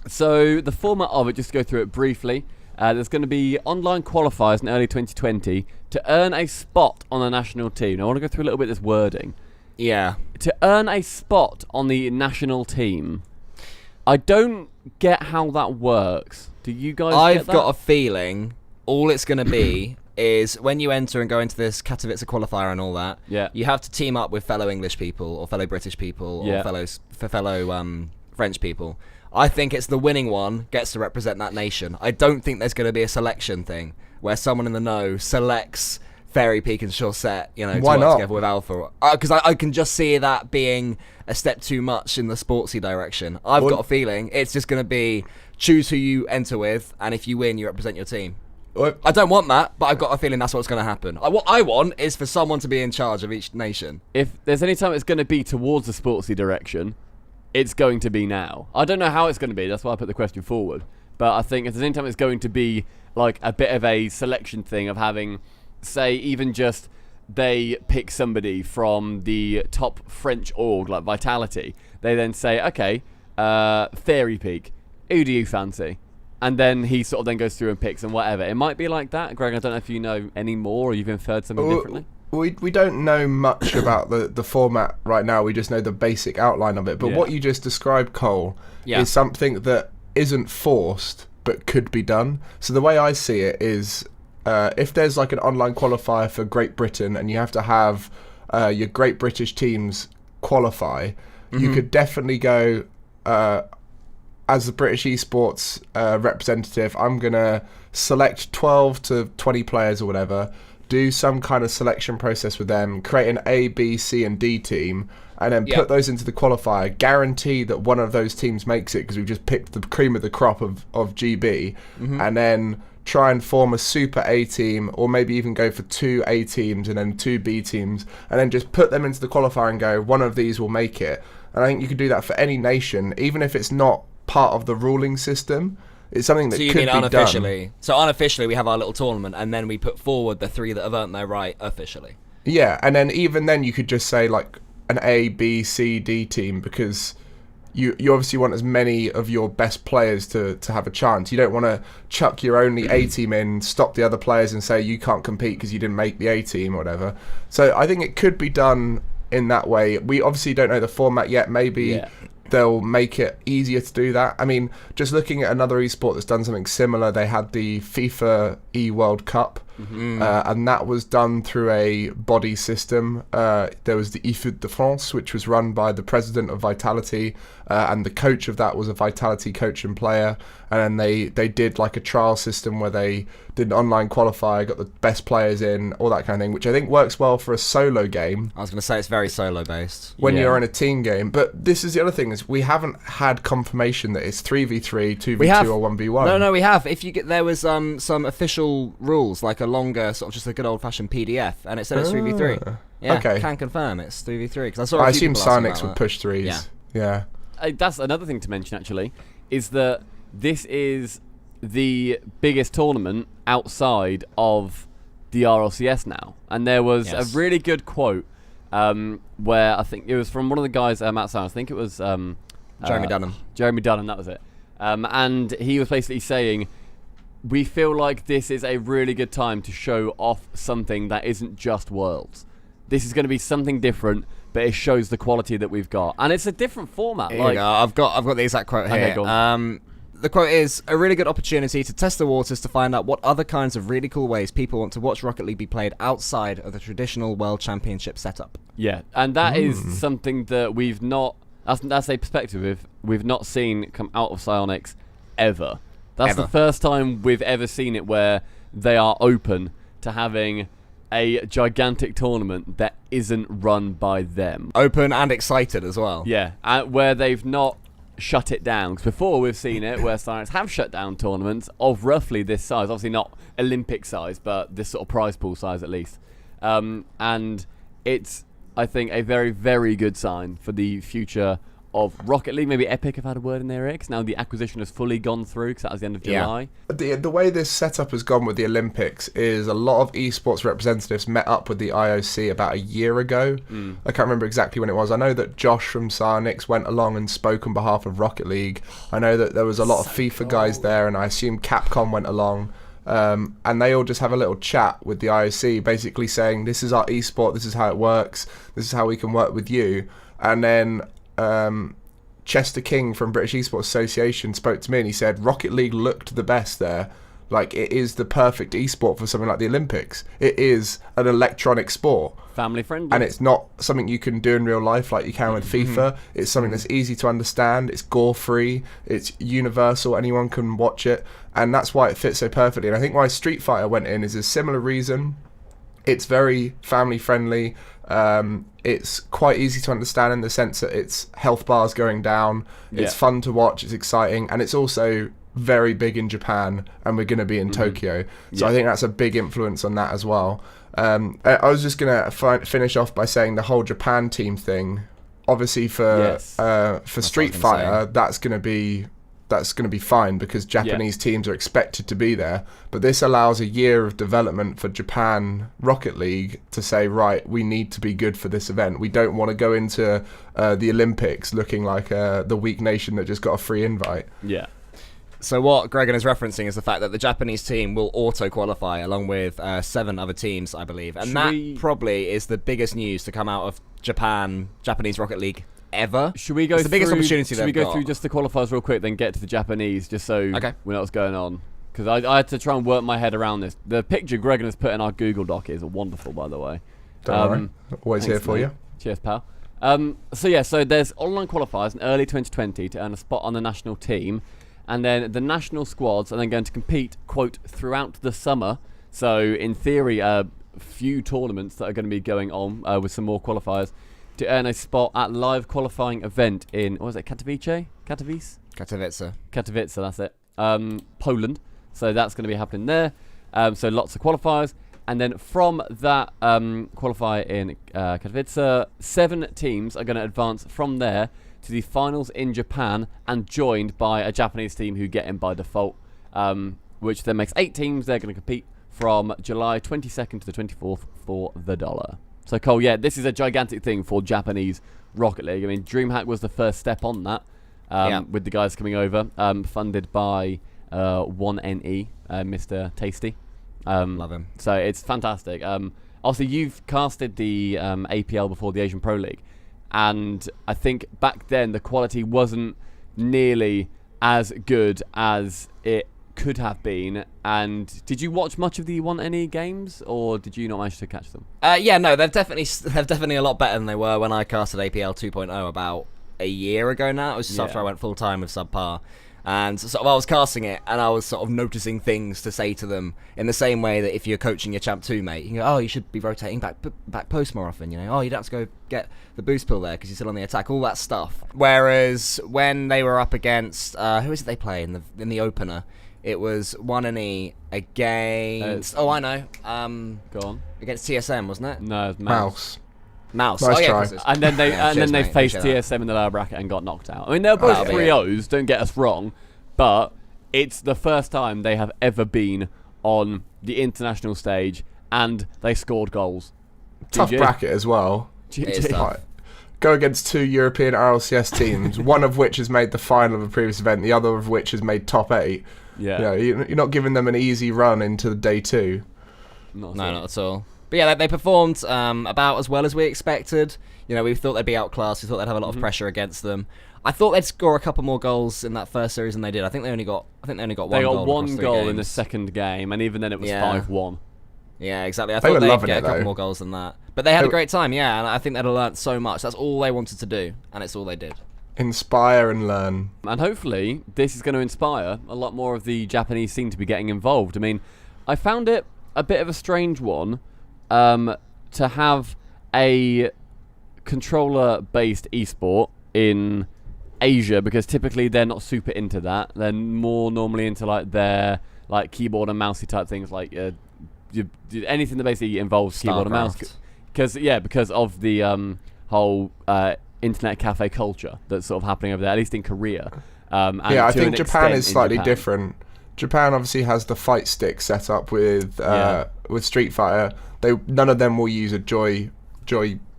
So the format of it, just to go through it briefly, there's going to be online qualifiers in early 2020 to earn a spot on the national team. Now, I want to go through a little bit of this wording. Yeah. To earn a spot on the national team, I don't get how that works. Do you guys I've get that? got a feeling all it's going to be is when you enter and go into this Katowice qualifier and all that, you have to team up with fellow English people or fellow British people or fellow French people. I think it's the winning one gets to represent that nation. I don't think there's going to be a selection thing where someone in the know selects Fairy Peak and Chaussette, to work together with Alpha. Because I can just see that being a step too much in the sportsy direction. I've got a feeling it's just going to be choose who you enter with, and if you win, you represent your team. I don't want that, but I've got a feeling that's what's going to happen. What I want is for someone to be in charge of each nation. If there's any time it's going to be towards the sportsy direction, it's going to be now. I don't know how it's going to be, that's why I put the question forward. But I think if there's any time it's going to be like a bit of a selection thing of having, say, even just they pick somebody from the top French org, like Vitality, they then say, okay, Fairy Peak, who do you fancy? And then he sort of then goes through and picks and whatever. It might be like that. Greg, I don't know if you know any more or you've inferred something differently. We don't know much about the format right now. We just know the basic outline of it. But what you just described, Cole, is something that isn't forced but could be done. So the way I see it is if there's like an online qualifier for Great Britain and you have to have your Great British teams qualify, you could definitely go... as the British Esports representative, I'm going to select 12 to 20 players or whatever, do some kind of selection process with them, create an A, B, C, and D team, and then put those into the qualifier, guarantee that one of those teams makes it because we've just picked the cream of the crop of GB, and then try and form a super A team, or maybe even go for 2 A teams and then 2 B teams, and then just put them into the qualifier and go, one of these will make it. And I think you could do that for any nation, even if it's not part of the ruling system. It's something that could be unofficially done. So unofficially we have our little tournament and then we put forward the 3 that have earned their right officially. Yeah, and then even then you could just say like an A, B, C, D team, because you obviously want as many of your best players to have a chance. You don't want to chuck your only A team in, stop the other players and say you can't compete because you didn't make the A team or whatever. So I think it could be done in that way. We obviously don't know the format yet. Maybe they'll make it easier to do that. I mean, just looking at another esport that's done something similar, they had the FIFA E-World Cup, and that was done through a body system. There was the eFoot de France, which was run by the president of Vitality, and the coach of that was a Vitality coach and player. And then they did like a trial system where they did an online qualifier, got the best players in, all that kind of thing, which I think works well for a solo game. I was going to say it's very solo based. When you're in a team game. But this is the other thing, is we haven't had confirmation that it's 3v3, 2v2 or 1v1. No, we have. There was some official rules, like a longer, sort of just a good old-fashioned PDF, and it said it's 3v3. Yeah, okay. Can confirm it's 3v3. Because I assume Cynix would push 3s. Yeah. That's another thing to mention, actually, is that this is the biggest tournament outside of the RLCS now. And there was a really good quote where I think it was from one of the guys outside. I think it was... Jeremy Dunham. Jeremy Dunham, that was it. And he was basically saying, we feel like this is a really good time to show off something that isn't just Worlds. This is going to be something different, but it shows the quality that we've got. And it's a different format. Like, I've got the exact quote here. Okay, go on. The quote is, a really good opportunity to test the waters to find out what other kinds of really cool ways people want to watch Rocket League be played outside of the traditional World Championship setup. Yeah, and that is something that we've not... That's a perspective we've not seen come out of Psyonix ever. That's the first time we've ever seen it where they are open to having a gigantic tournament that isn't run by them. Open and excited as well. Yeah, where they've not shut it down. Because before we've seen it where Psyonix have shut down tournaments of roughly this size. Obviously not Olympic size, but this sort of prize pool size at least. And it's, I think, a very, very good sign for the future of Rocket League. Maybe Epic have had a word in their ear, because now the acquisition has fully gone through, because that was the end of July. The way this setup has gone with the Olympics is a lot of esports representatives met up with the IOC about a year ago. I can't remember exactly when it was. I know that Josh from Psyonix went along and spoke on behalf of Rocket League. I know that there was a lot of FIFA guys there, and I assume Capcom went along. And they all just have a little chat with the IOC, basically saying, this is our esport, this is how it works, this is how we can work with you. And then Chester King from British Esports Association spoke to me and he said Rocket League looked the best there. Like, it is the perfect esport for something like the Olympics. It is an electronic sport. Family friendly. And it's not something you can do in real life like you can with FIFA. It's something that's easy to understand. It's gore-free. It's universal. Anyone can watch it. And that's why it fits so perfectly. And I think why Street Fighter went in is a similar reason. It's very family friendly. It's quite easy to understand in the sense that it's health bars going down. It's fun to watch. It's exciting. And it's also very big in Japan, and we're going to be in Tokyo. So I think that's a big influence on that as well. I was just going to finish off by saying the whole Japan team thing, obviously for Street Fighter, that's going to be that's going to be fine because Japanese teams are expected to be there. But this allows a year of development for Japan Rocket League to say, right, we need to be good for this event. We don't want to go into the Olympics looking like the weak nation that just got a free invite. Yeah. So what Gregan is referencing is the fact that the Japanese team will auto-qualify along with 7 other teams, I believe. And probably is the biggest news to come out of Japanese Rocket League ever. Should we go it's the biggest opportunity Should we go through just the qualifiers real quick, then get to the Japanese, just so we know what's going on? Because I had to try and work my head around this. The picture Gregan has put in our Google Doc is wonderful, by the way. Don't worry. Always here for you. Cheers, pal. So there's online qualifiers in early 2020 to earn a spot on the national team. And then the national squads are then going to compete, quote, throughout the summer. So in theory, a few tournaments that are going to be going on with some more qualifiers to earn a spot at live qualifying event in, what was it, Katowice, that's it. Poland. So that's going to be happening there. So lots of qualifiers. And then from that qualifier in Katowice, 7 teams are going to advance from there to the finals in Japan and joined by a Japanese team who get in by default, which then makes 8 teams. They're going to compete from July 22nd to the 24th for the dollar. So Cole, yeah, this is a gigantic thing for Japanese Rocket League. I mean, Dreamhack was the first step on that with the guys coming over, funded by 1NE, Mr. Tasty. Love him. So it's fantastic. Also, you've casted the APL before the Asian Pro League. And I think back then the quality wasn't nearly as good as it could have been. And did you watch much of the 1NE games, or did you not manage to catch them? Yeah, no, they're definitely a lot better than they were when I casted APL 2.0 about a year ago now. It was just after I went full time with Subpar. And sort of I was casting it, and I was sort of noticing things to say to them in the same way that if you're coaching your Champ 2 mate, you can go, oh, you should be rotating back post more often, you know. Oh, you'd have to go get the boost pull there because you're still on the attack, all that stuff. Whereas when they were up against, who is it they play in the opener? It was 1NE against, oh, I know. Go on. Against TSM, wasn't it? No, it was Mouse. Nice try. And then they faced TSM in the lower bracket and got knocked out. I mean, they're both 3-0s, don't get us wrong, but it's the first time they have ever been on the international stage and they scored goals. Tough bracket as well. Tough. Go against 2 European RLCS teams, one of which has made the final of a previous event, the other of which has made top 8. Yeah. You know, you're not giving them an easy run into day 2. Not at all. But yeah, they performed about as well as we expected. You know, we thought they'd be outclassed. We thought they'd have a lot of pressure against them. I thought they'd score a couple more goals in that first series than they did. I think they only got one goal. They got one goal in the second game, and even then it was 5-1. Yeah, exactly. I thought they'd get a couple more goals than that. But they had a great time, yeah, and I think they'd have learnt so much. That's all they wanted to do, and it's all they did. Inspire and learn. And hopefully this is going to inspire a lot more of the Japanese scene to be getting involved. I mean, I found it a bit of a strange one to have a controller-based esport in Asia, because typically they're not super into that. They're more normally into like their like keyboard and mousey type things, like anything that basically involves keyboard and mouse. Because of the whole internet cafe culture that's sort of happening over there, at least in Korea. I think Japan is slightly different. Japan obviously has the fight stick set up with Street Fighter. None of them will use a joy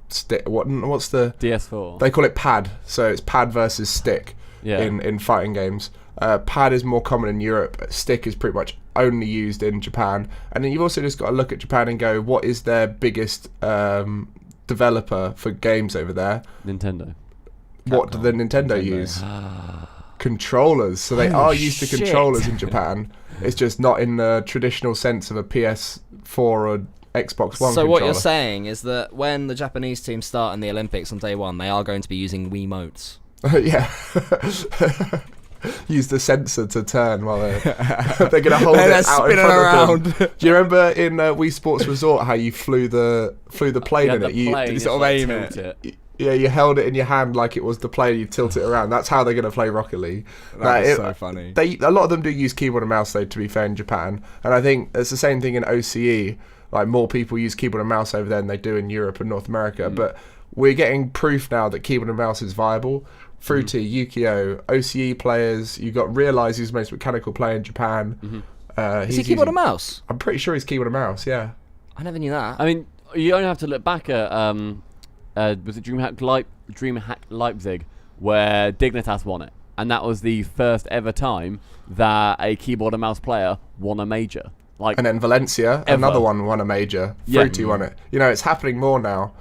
stick. What's the DS4? They call it pad. So it's pad versus stick in fighting games. Pad is more common in Europe. Stick is pretty much only used in Japan. And then you've also just got to look at Japan and go, what is their biggest developer for games over there? Nintendo. What do the Nintendo use? Controllers. So they are used to controllers in Japan. It's just not in the traditional sense of a PS4 or Xbox One So controller. what you're saying is that when the Japanese team start in the Olympics on day 1, they are going to be using Wiimotes. Yeah. Use the sensor to turn while they're going to hold it out in front around. of them. Do you remember in Wii Sports Resort how you flew the plane in it? You sort of aim it. Yeah, you held it in your hand like it was the plane. You tilt it around. That's how they're going to play Rocket League. That is so funny. A lot of them do use keyboard and mouse, though, to be fair, in Japan. And I think it's the same thing in OCE. Like, more people use keyboard and mouse over there than they do in Europe and North America. But we're getting proof now that keyboard and mouse is viable. Fruity, Yukio, OCE players. You got Realize, who's the most mechanical player in Japan. Is he keyboard and mouse? I'm pretty sure he's keyboard and mouse. Yeah. I never knew that. I mean, you only have to look back at was it Dreamhack Leipzig, where Dignitas won it, and that was the first ever time that a keyboard and mouse player won a major. Like, and then Valencia, another one won a major. Fruity won it. You know, it's happening more now,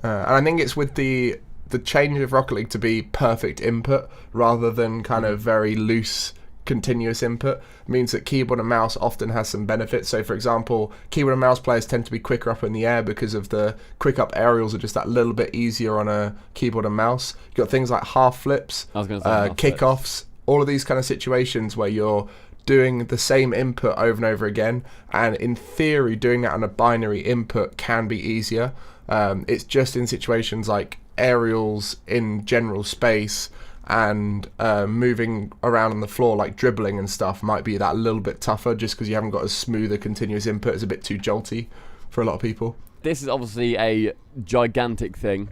and I think it's with the change of Rocket League to be perfect input rather than kind of very loose continuous input means that keyboard and mouse often has some benefits. So for example, keyboard and mouse players tend to be quicker up in the air because of the quick up aerials are just that little bit easier on a keyboard and mouse. You've got things like half flips, kickoffs, all of these kind of situations where you're doing the same input over and over again, and in theory doing that on a binary input can be easier. It's just in situations like aerials in general space and moving around on the floor, like dribbling and stuff, might be that little bit tougher just because you haven't got as smooth a continuous input. It's a bit too jolty for a lot of people. This is obviously a gigantic thing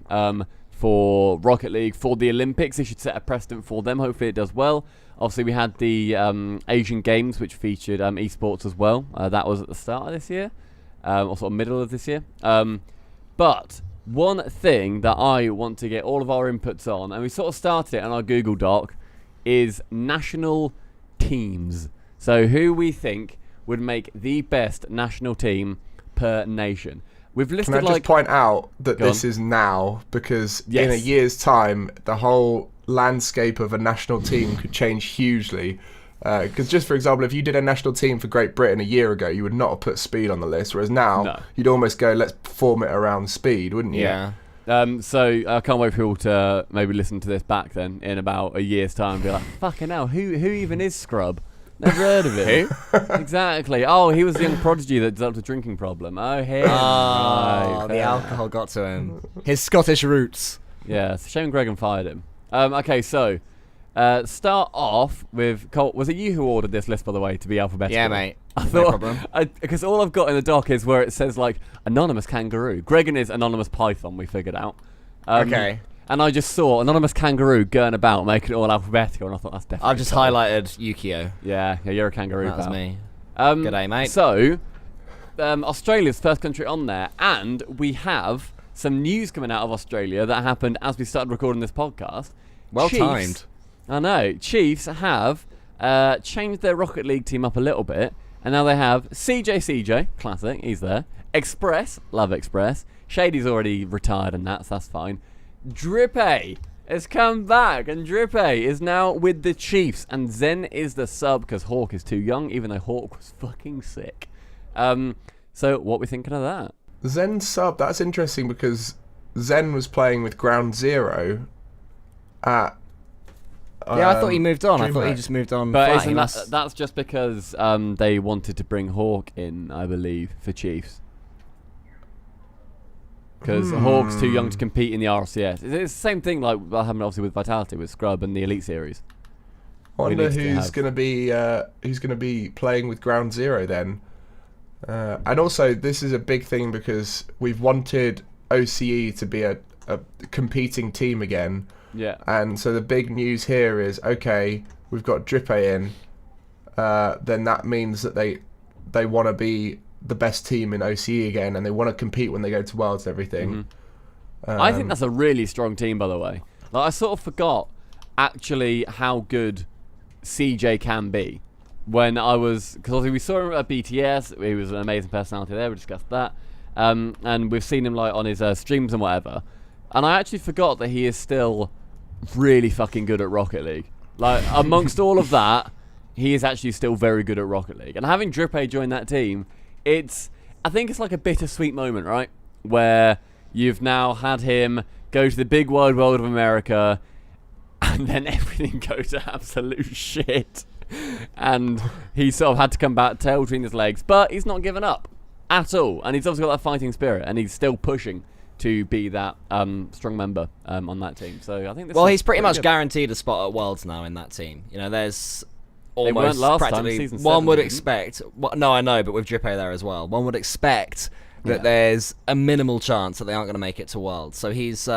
for Rocket League. For the Olympics, it should set a precedent for them. Hopefully it does well. Obviously we had the Asian Games, which featured esports as well. That was at the start of this year, or sort of middle of this year. But one thing that I want to get all of our inputs on, and we sort of started it on our Google Doc, is national teams. So who we think would make the best national team per nation. We've listed. Can I just point out that this is now, because in a year's time, the whole landscape of a national team could change hugely. Because just for example, if you did a national team for Great Britain a year ago, you would not have put speed on the list, whereas now you'd almost go, let's form it around speed, wouldn't you? Yeah. So I can't wait for people to maybe listen to this back then in about a year's time and be like, fucking hell, who even is Scrub? Never heard of him. Who? Exactly. Oh, he was the young prodigy that developed a drinking problem. Oh, him. Oh, the alcohol got to him. His Scottish roots. Yeah, it's a shame Gregan fired him. Okay, so start off with Colt. Was it you who ordered this list, by the way, to be alphabetical? Yeah, mate. I thought, no problem. Because all I've got in the doc is where it says like anonymous kangaroo. Gregan is anonymous python. We figured out. Okay. And I just saw anonymous kangaroo going about making it all alphabetical, and I thought that's definitely. I've just highlighted Yukio. Yeah, you're a kangaroo. That was pal. me. G'day, mate. So, Australia's first country on there, and we have some news coming out of Australia that happened as we started recording this podcast. Well timed. I know. Chiefs have changed their Rocket League team up a little bit, and now they have CJ, classic, he's there. Express, love Express. Shady's already retired and so that's fine. Drippy has come back, and Drippy is now with the Chiefs, and Zen is the sub because Hawk is too young, even though Hawk was fucking sick. So what are we thinking of that? Zen sub, that's interesting because Zen was playing with Ground Zero at yeah, I thought he moved on. Dreamhack. I thought he just moved on. But that's just because they wanted to bring Hawk in, I believe, for Chiefs. Because Hawk's too young to compete in the RCS. It's the same thing like what happened obviously with Vitality, with Scrub and the Elite Series. I wonder who's going to be playing with Ground Zero then. And also, this is a big thing because we've wanted OCE to be a competing team again. Yeah. And so the big news here is, okay, we've got Drippe in. Then that means that they want to be the best team in OCE again, and they want to compete when they go to Worlds and everything. I think that's a really strong team, by the way. Like, I sort of forgot actually how good CJ can be when I was, because obviously we saw him at BTS. He was an amazing personality there. We discussed that, and we've seen him like on his streams and whatever. And I actually forgot that he is still really fucking good at Rocket League. Like, amongst all of that, he is actually still very good at Rocket League. And having Drippe join that team, I think it's like a bittersweet moment, right? Where you've now had him go to the big wide world of America, and then everything goes to absolute shit. And he sort of had to come back, tail between his legs, but he's not given up at all. And he's obviously got that fighting spirit, and he's still pushing to be that strong member on that team. So I think this he's pretty much guaranteed a spot at Worlds now in that team. You know, there's almost practically one would expect. No, I know, but with Drippe there as well, one would expect that there's a minimal chance that they aren't going to make it to Worlds. So he's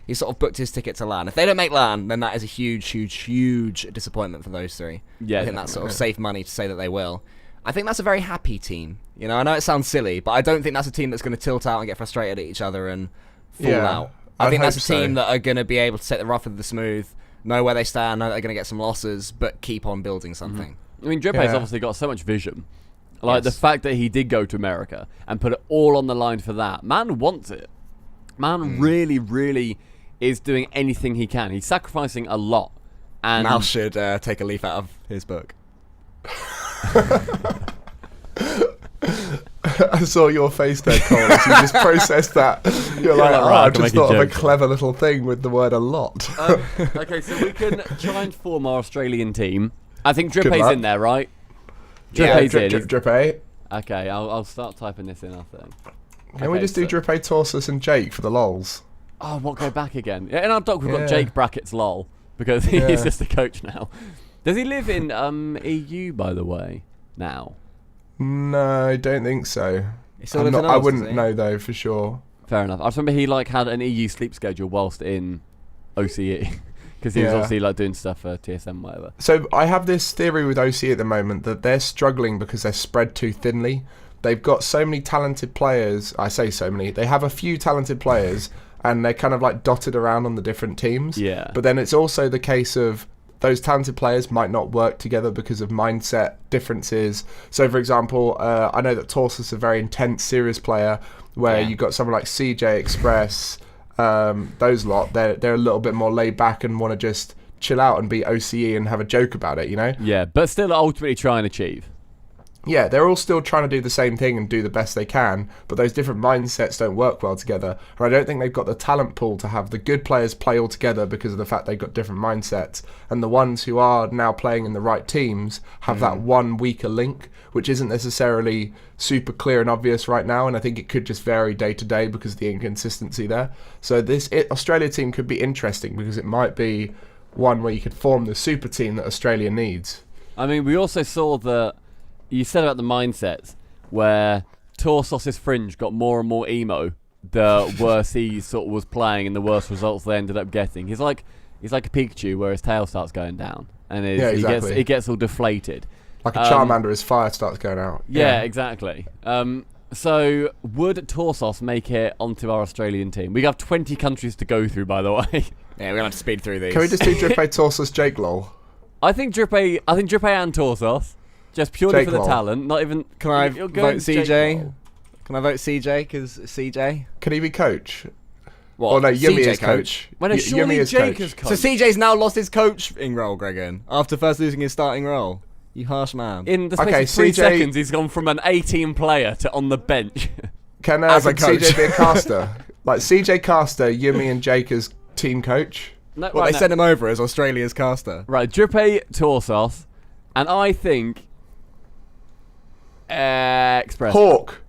He's sort of booked his ticket to LAN. If they don't make LAN, then that is a huge, huge, huge disappointment for those three. Yeah, I think that's sort of safe money to say that they will. I think that's a very happy team. You know, I know it sounds silly, but I don't think that's a team that's going to tilt out and get frustrated at each other and fall out. I think that's a team that are going to be able to take the rough with the smooth, know where they stand, know they're going to get some losses, but keep on building something. I mean, Drippay's obviously got so much vision. Like, the fact that he did go to America and put it all on the line for that. Man wants it. Man really, really is doing anything he can. He's sacrificing a lot. And Mal should take a leaf out of his book. I saw your face there, Cole, as you just processed that. You're like, I just thought of a clever little thing with the word a lot. Okay, so we can try and form our Australian team. I think Drippay's in there, right? Drippay's in. Drippay. Okay, I'll start typing this in, I think. Can we just do Drippay, Torsus and Jake for the lols? Oh, what, go back again? Yeah, in our doc we've got Jake brackets lol, because he's just a coach now. Does he live in EU, by the way, now? No, I don't think so. I wouldn't know, though, for sure. Fair enough. I just remember he had an EU sleep schedule whilst in OCE. Because he was obviously doing stuff for TSM, whatever. So I have this theory with OC at the moment that they're struggling because they're spread too thinly. They've got so many talented players. I say so many. They have a few talented players, and they're kind of dotted around on the different teams. Yeah. But then it's also the case of those talented players might not work together because of mindset differences. So, for example, I know that Torsus is a very intense, serious player, where you've got someone like CJ Express. Those lot, they're a little bit more laid back and want to just chill out and be OCE and have a joke about it, you know? Yeah, but still ultimately try and achieve. Yeah, they're all still trying to do the same thing and do the best they can, but those different mindsets don't work well together. And I don't think they've got the talent pool to have the good players play all together because of the fact they've got different mindsets. And the ones who are now playing in the right teams have that one weaker link, which isn't necessarily super clear and obvious right now, and I think it could just vary day to day because of the inconsistency there. So this Australia team could be interesting because it might be one where you could form the super team that Australia needs. I mean, we also saw that you said about the mindsets where Torsos' fringe got more and more emo the worse he sort of was playing and the worse results they ended up getting. He's like a Pikachu where his tail starts going down and he gets all deflated. Like a Charmander, his fire starts going out. Yeah, exactly. So would Torsos make it onto our Australian team? We have 20 countries to go through, by the way. Yeah, we're going to have to speed through these. Can we just do Drippay, Torsos, Jake lol? I think Drippay and Torsos. Just purely Jake for the lol. talent, not even... Can I vote CJ? Can I vote CJ? Because CJ? Can he be coach? What? Oh no, Yumi CJ is coach. Well, no, surely Jake is coach. So CJ's now lost his coaching role, Gregan, after first losing his starting role. You harsh man. In the space of 3 seconds, he's gone from an 18 player to on the bench. Can CJ be a caster? Like CJ caster, Yumi and Jake as team coach? No, Well, they sent him over as Australia's caster. Right, Drippay, Torsos, and I think... Express. Hawk.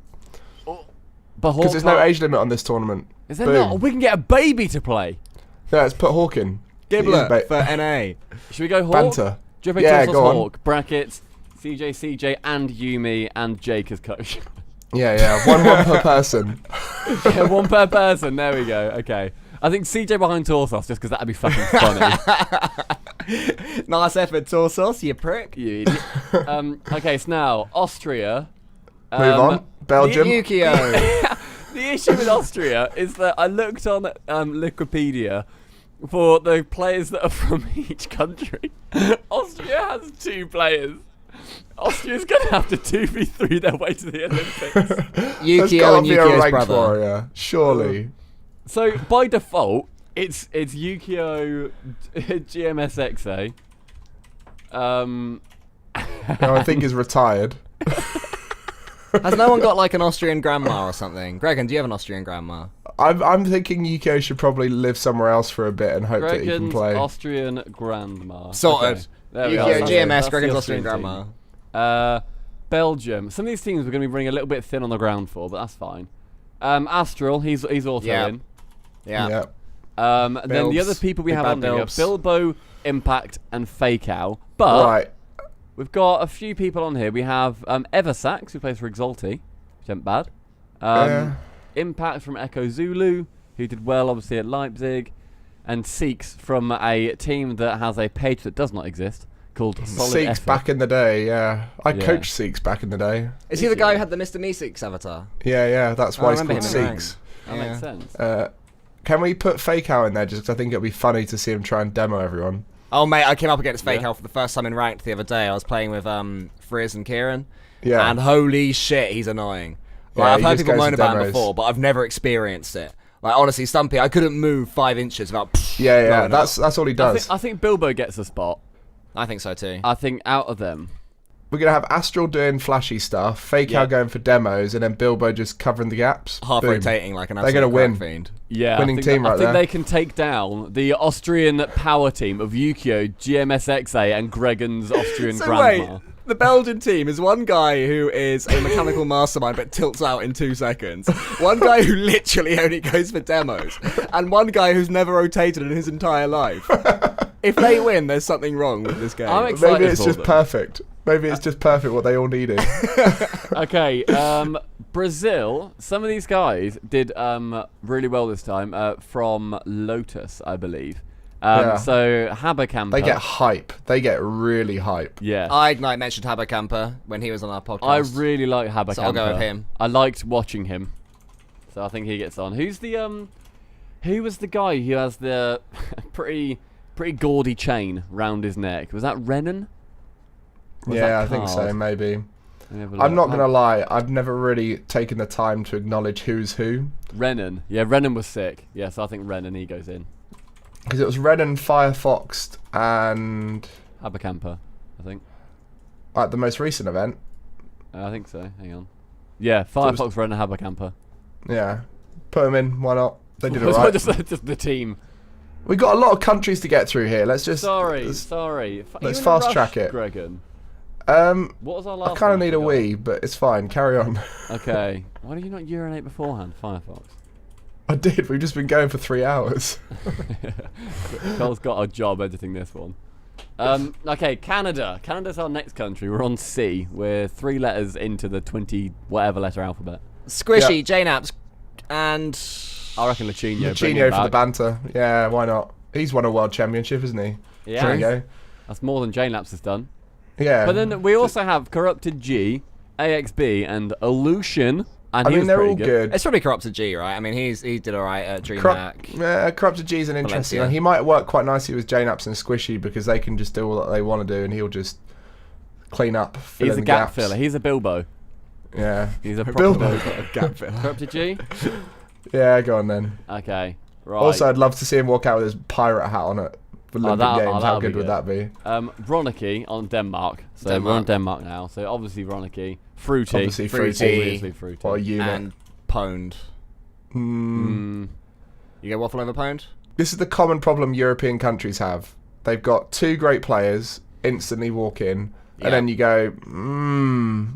But Hawk Because there's no age limit on this tournament. Is there not? We can get a baby to play. No, let's put Hawk in. Gibbler for NA. Should we go Hawk? Banter. Drippay, Yeah, Torsos, go on. Hawk. Brackets. CJ, and Yumi, and Jake as coach. Yeah. One per person. Yeah, one per person. There we go. Okay. I think CJ behind Torsos, just because that'd be fucking funny. Nice effort, Torsos, you prick. You idiot. Okay, so now Austria. Move on. Belgium. Yukio. The issue with Austria is that I looked on Wikipedia for the players that are from each country. Austria has 2 players. Austria's going to have to 2v3 their way to the Olympics. Yukio and Yukio's brother. Warrior, surely. So by default, it's Yukio, GMSXA. I think he's retired. Has no one got like an Austrian grandma or something? Gregan, do you have an Austrian grandma? I'm thinking Yukio should probably live somewhere else for a bit and hope that he can Gregan's play. Austrian grandma. Sorted. Okay, there we Yukio are. GMS, That's Gregan's the Austrian team. grandma. Belgium. Some of these teams we're going to be running a little bit thin on the ground for, but that's fine. Astral, he's also in. Yeah. Then the Bilbs, other people we Big have Bad on here, Bilbs. Bilbo, Impact, and Fakeout. But Right. we've got a few people on here. We have Eversax, who plays for Exalti, which isn't bad. Impact from Echo Zulu, who did well, obviously, at Leipzig. and Seeks from a team that has a page that does not exist called Solid Seeks Effort. back in the day, yeah. I Yeah. coached Seeks back in the day. Is he the guy who had the Mr. Meeseeks avatar? Yeah, that's why I he's remember called him in Seeks. That makes sense. Can we put Fake Out in there just because I think it'd be funny to see him try and demo everyone? Oh, mate, I came up against Fake Out for the first time in ranked the other day. I was playing with Frizz and Kieran. Yeah. And holy shit, he's annoying. Like, Yeah, I've he heard just people goes moan to about him demos. before, but I've never experienced it. Like, honestly, Stumpy, I couldn't move 5 inches without... Yeah, that's all he does. I think Bilbo gets a spot. I think so, too. I think out of them. We're going to have Astral doing flashy stuff, Fake Out going for demos, and then Bilbo just covering the gaps. Half Boom. rotating like an They're absolute gonna win. crack fiend. Yeah, Winning team I right think there. they can take down the Austrian power team of Yukio, GMSXA, and Gregan's Austrian So grandma. wait, the Belgian team is one guy who is a mechanical mastermind but tilts out in 2 seconds. One guy who literally only goes for demos. And one guy who's never rotated in his entire life. If they win, there's something wrong with this game. I'm excited Maybe it's for just them. perfect. Maybe it's just perfect what they all needed. Okay, Brazil. Some of these guys did really well this time from Lotus, I believe. Yeah. So Haberkamper. They get hype. They get really hype. Yeah. I mentioned Haberkamper when he was on our podcast. I really like Haberkamper. So I'll go with him. I liked watching him, so I think he gets on. Who's the who was the guy who has the pretty gaudy chain round his neck? Was that Renan? Was Yeah, that I think so, Card? maybe. Let me have a I'm look. not going to lie. I've never really taken the time to acknowledge who's who. Renan. Yeah, Renan was sick. Yeah, so I think Renan, he goes in. Because it was Renan, Firefox, and Haberkamper, I think. at the most recent event. I think so. Hang on. Yeah, Firefox, Renan, Haberkamper. Yeah. Put them in. Why not? They did it right. just the team. We've got a lot of countries to get through here. Let's just... Sorry. Let's Let's fast track it. Gregan. what What was our last I kind of one need a we wee, but it's fine. Carry on. got? Okay. Why do you not urinate beforehand, Firefox? I did. We've just been going for 3 hours. Cole's got a job editing this one. Okay, Canada. Canada's our next country. We're on C. We're 3 letters into the 20 whatever letter alphabet. Squishy, Yeah. JNaps, and... I reckon Lachinio. bring Lachinio him for the back. banter. Yeah, why not? He's won a world championship, isn't he? Yeah. There you go. That's more than J-Laps has done. Yeah. But then we also have Corrupted G, AXB, and Illusion. And I he mean, was they're pretty all good. good. It's probably Corrupted G, right? I mean, he did alright at Dreamhack. Corrupted G is an interesting Valencia. one. He might work quite nicely with JNaps and Squishy because they can just do all that they want to do and he'll just clean up. Fill He's in a the gap gaps. filler. He's a Bilbo. Yeah. He's a Bilbo. proper gap filler. Corrupted G? Yeah, go on then. Okay. Right. Also, I'd love to see him walk out with his pirate hat on it for Olympic Games. How that'll be good would that be? Ronicky on Denmark. So Denmark. we're on Denmark now. So obviously Ronicky. Fruity. Obviously Fruity. Obviously Fruity. What a unit. And Pwned. You go waffle over Pwned? This is the common problem European countries have. They've got 2 great players, instantly walk in, Yeah. and then you go,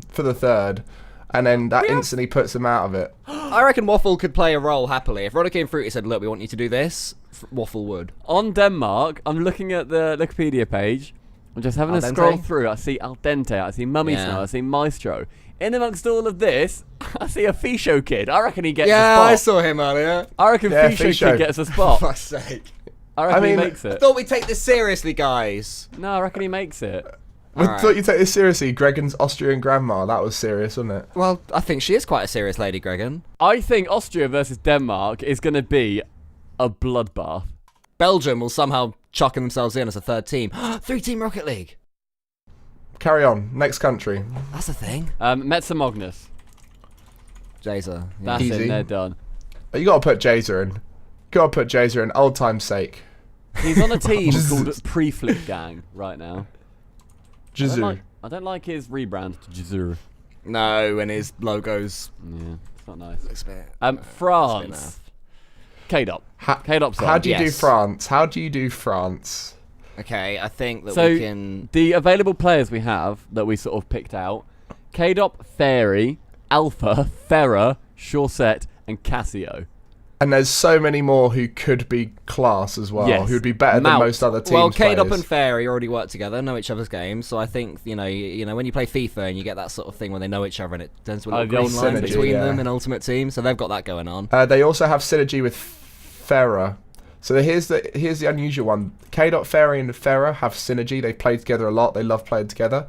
for the third, and then that instantly puts them out of it. I reckon Waffle could play a role happily. If Ronicky and Fruity said, look, we want you to do this, Waffle would. On Denmark, I'm looking at the Wikipedia page. I'm just having Al a dente? scroll through. I see Al Dente, I see Mummy Yeah. Snow, I see Maestro. In amongst all of this, I see a Fisho kid. I reckon he gets a Yeah, spot. I saw him earlier. I reckon Yeah, Fisho Fisho. kid gets a For spot. fuck's sake. I reckon I mean, he makes I it. thought we'd take this seriously, guys. No, I reckon he makes it. I Alright. thought you take this seriously. Gregan's Austrian grandma. That was serious, wasn't it? Well, I think she is quite a serious lady, Gregan. I think Austria versus Denmark is going to be a bloodbath. Belgium will somehow chucking themselves in as a third team. 3-team Rocket League. Carry on. Next country. That's a thing. Metzamognus. Jaser. Yeah. That's Easy. it, they're done. You got to put Jaser in. Got to put Jaser in. Old time's sake. He's on a team Jesus. called Pre-Flip Gang right now. Jizu. I don't like his rebrand to Jizur. No, and his logos. Yeah, it's not nice. Looks a bit- France. K-Dop. K-Dop's How on. do you do Yes. France? How do you do France? Okay, I think that So we can. the available players we have that we sort of picked out: K-Dop, Fairy, Alpha, Ferrer, Chaussette, and Casio. And there's so many more who could be class as well. Yes. Who would be better Mout. than most other teams. Well, K-Dop players. and Fairy already work together, know each other's games, so I think you know when you play FIFA and you get that sort of thing when they know each other and it turns to a little the old green line synergy, between yeah. them in Ultimate Team, so they've got that going on. They also have synergy with Ferrer. So here's the unusual one. Fairy and Farah have synergy. They play together a lot. They love playing together.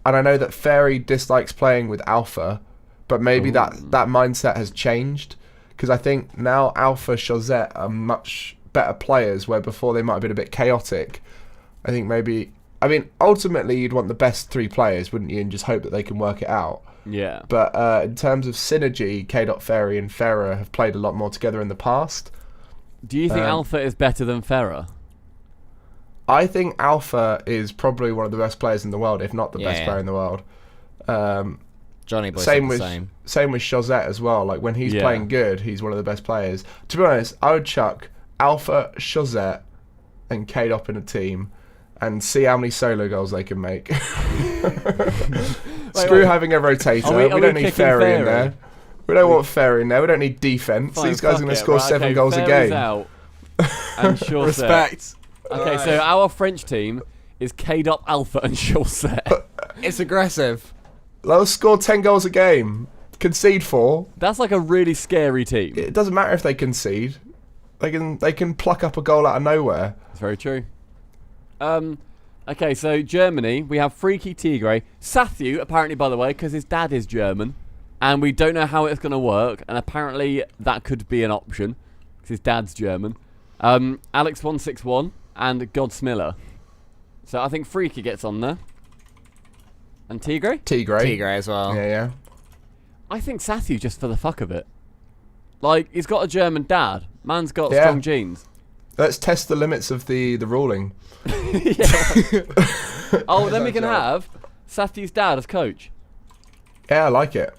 And I know that Fairy dislikes playing with Alpha, but maybe that mindset has changed, because I think now Alpha Chazette are much better players, where before they might have been a bit chaotic. I think ultimately you'd want the best 3 players, wouldn't you, and just hope that they can work it out. Yeah. But in terms of synergy, Fairy and Farah have played a lot more together in the past. Do you think Alpha is better than Farah? I think Alpha is probably one of the best players in the world, if not the best player in the world. Johnny Boy same with Chazette as well. Like, when he's playing good, he's one of the best players. To be honest, I would chuck Alpha, Chazette, and K-Dop in a team and see how many solo goals they can make. Screw having a rotator. We don't need Fairy in there. We don't want Fairy in there. We don't need defense. Fine, these guys are going to score 7 goals a game. Out. And Respect. Okay, so our French team is K-Dop, Alpha, and Chaussette. It's aggressive. They'll score 10 goals a game, concede 4. That's like a really scary team. It doesn't matter if they concede. They can pluck up a goal out of nowhere. That's very true. Okay, so Germany, we have Freaky Tigre. Sathu, apparently, by the way, because his dad is German. And we don't know how it's going to work. And apparently that could be an option, because his dad's German. Alex161 and Godsmiller. So I think Freaky gets on there. And Tigre? Tigre as well. Yeah. I think Sathu just for the fuck of it. Like, he's got a German dad. Man's got strong genes. Let's test the limits of the ruling. Oh, then we can have Sathu's dad as coach. Yeah, I like it.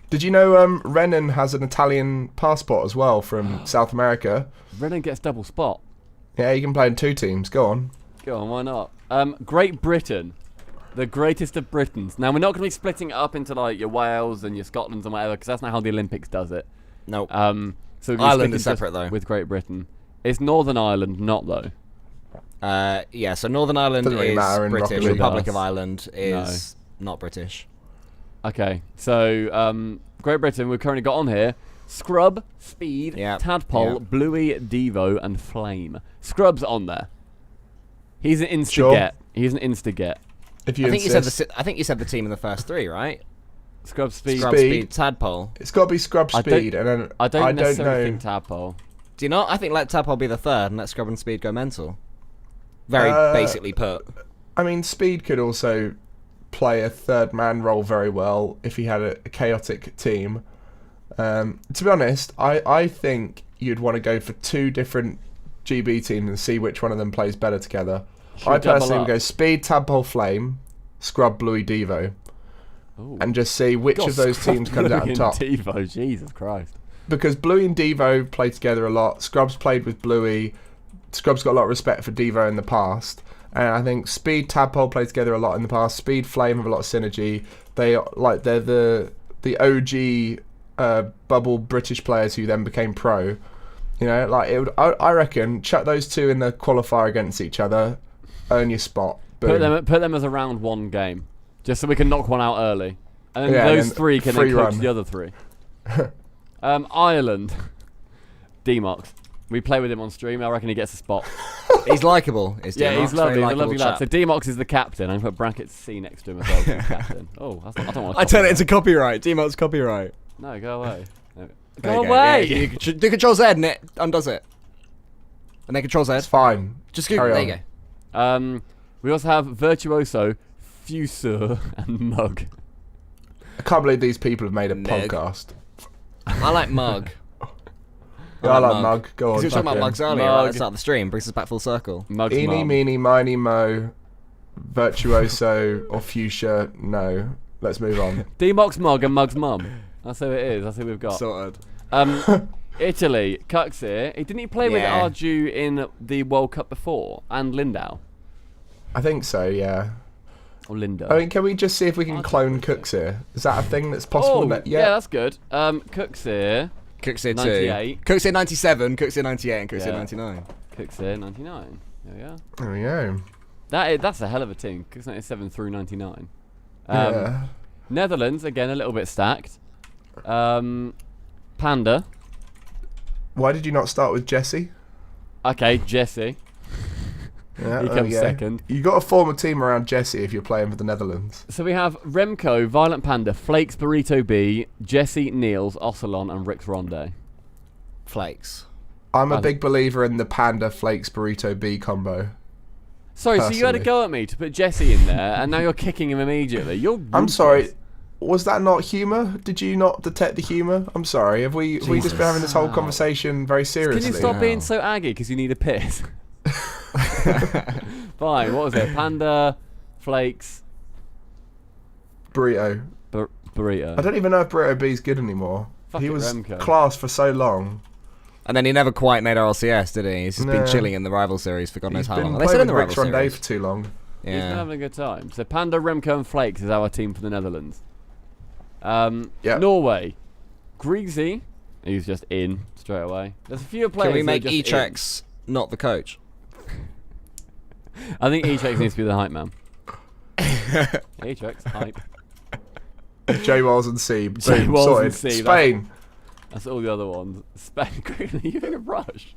Did you know Renan has an Italian passport as well from South America? Renan gets double spot. Yeah, you can play in 2 teams. Go on. Go on, why not? Great Britain. The greatest of Britons. Now, we're not going to be splitting it up into like your Wales and your Scotlands and whatever, because that's not how the Olympics does it. Nope. So Ireland is separate, though. With Great Britain. Is Northern Ireland not, though? Yeah, so Northern Ireland Doesn't really matter in British. Rocket League. Republic of Ireland is not British. Okay, so Great Britain, we've currently got on here Scrub, Speed, Tadpole, Bluey, Devo, and Flame. Scrub's on there. He's an insta-get. He's an insta-get. If you I think you said the team in the first 3, right? Scrub, Speed, Tadpole. It's got to be Scrub, Speed, and then I don't know. think Tadpole. Do you not? I think let Tadpole be the 3rd and let Scrub and Speed go mental. Very basically put. I mean, Speed could also play a 3rd man role very well if he had a chaotic team. To be honest, I think you'd want to go for 2 different GB teams and see which one of them plays better together. I personally would go Speed, Tadpole, Flame, Scrub, Bluey, Devo. Ooh. And just see which of those teams comes out on top. Devo, Jesus Christ. Because Bluey and Devo play together a lot. Scrub's played with Bluey. Scrub's got a lot of respect for Devo in the past. And I think Speed, Tadpole play together a lot in the past. Speed, Flame have a lot of synergy. They're the OG bubble British players who then became pro. You know, like I reckon chuck those 2 in the qualifier against each other, earn your spot. Boom. Put them as a round 1 game, just so we can knock one out early, and then those 3 can then coach the other 3. Ireland, Demox. We play with him on stream. I reckon he gets a spot. He's likeable. He's lovely. He's a lovely lad. So Demox is the captain. I'm going to put brackets C next to him as well. Captain. Oh, I don't want to. I turn it into copyright. Demox copyright. No, go away. No. Go away. Yeah, do Control Z and it undoes it. And then Control Z. It's fine. Just Google. There you go. We also have Virtuoso, Fuseur, and Mug. I can't believe these people have made a podcast. I like Mug. I like Mug. Go on. Because we were talking about Mugs earlier right at the start of the stream. Brings us back full circle. Mug's Eeny, meeny, miny, mo. Virtuoso or Fuchsia. No. Let's move on. Demox, Mug, and Mug's mum. That's who it is. That's who we've got. Sorted. Italy, Cuxir. Didn't he play with Arju in the World Cup before? And Lindau? I think so, yeah. Or Lindau. I mean, can we just see if we can clone Cuxir? Is that a thing that's possible? Yeah, that's good. Cuxir. Cuxir 98. 2. Cuxir 97, Cuxir 98, and Cuxir 99. Cuxir 99. There we are. There we go. That's a hell of a team. Cuxir 97 through 99. Yeah. Netherlands, again, a little bit stacked. Panda. Why did you not start with Jesse? Okay, Jesse. Yeah, He comes second. You got to form a team around Jesse if you're playing for the Netherlands. So we have Remco, Violent Panda, Flakes, Burrito B, Jesse, Niels, Ocelon, and Rick's Ronde. Flakes. I'm a big believer in the Panda Flakes Burrito B combo. Sorry, so you had a personally. go at me to put Jesse in there, and now you're kicking him immediately. You're I'm ruthless. sorry. Was that not humour? Did you not detect the humour? I'm sorry. Have we just Jesus. been having this whole conversation very seriously? Can you stop Wow. being so aggy because you need a piss? Fine, what was it? Panda, Flakes, Burrito. Burrito. I don't even know if Burrito B's good anymore. Fuck He it, was Remco. class for so long. And then he never quite made RLCS, did he? He's just been No. chilling in the rival series for God knows He's how been long. Are they playing still in with the Rick's rival Ronde series? for too long. He's been Yeah. having a good time. So Panda, Remco, and Flakes is our team for the Netherlands. Yeah. Norway, Greasy, who's just in straight away. There's a few players. Can we that make are just Etrex not the coach? in. I think Etrex needs to be the hype man. Etrex hype. J Walls and C. J Boom, Walls sorted. and C, Spain. That's all the other ones. Spain. Are you in a rush?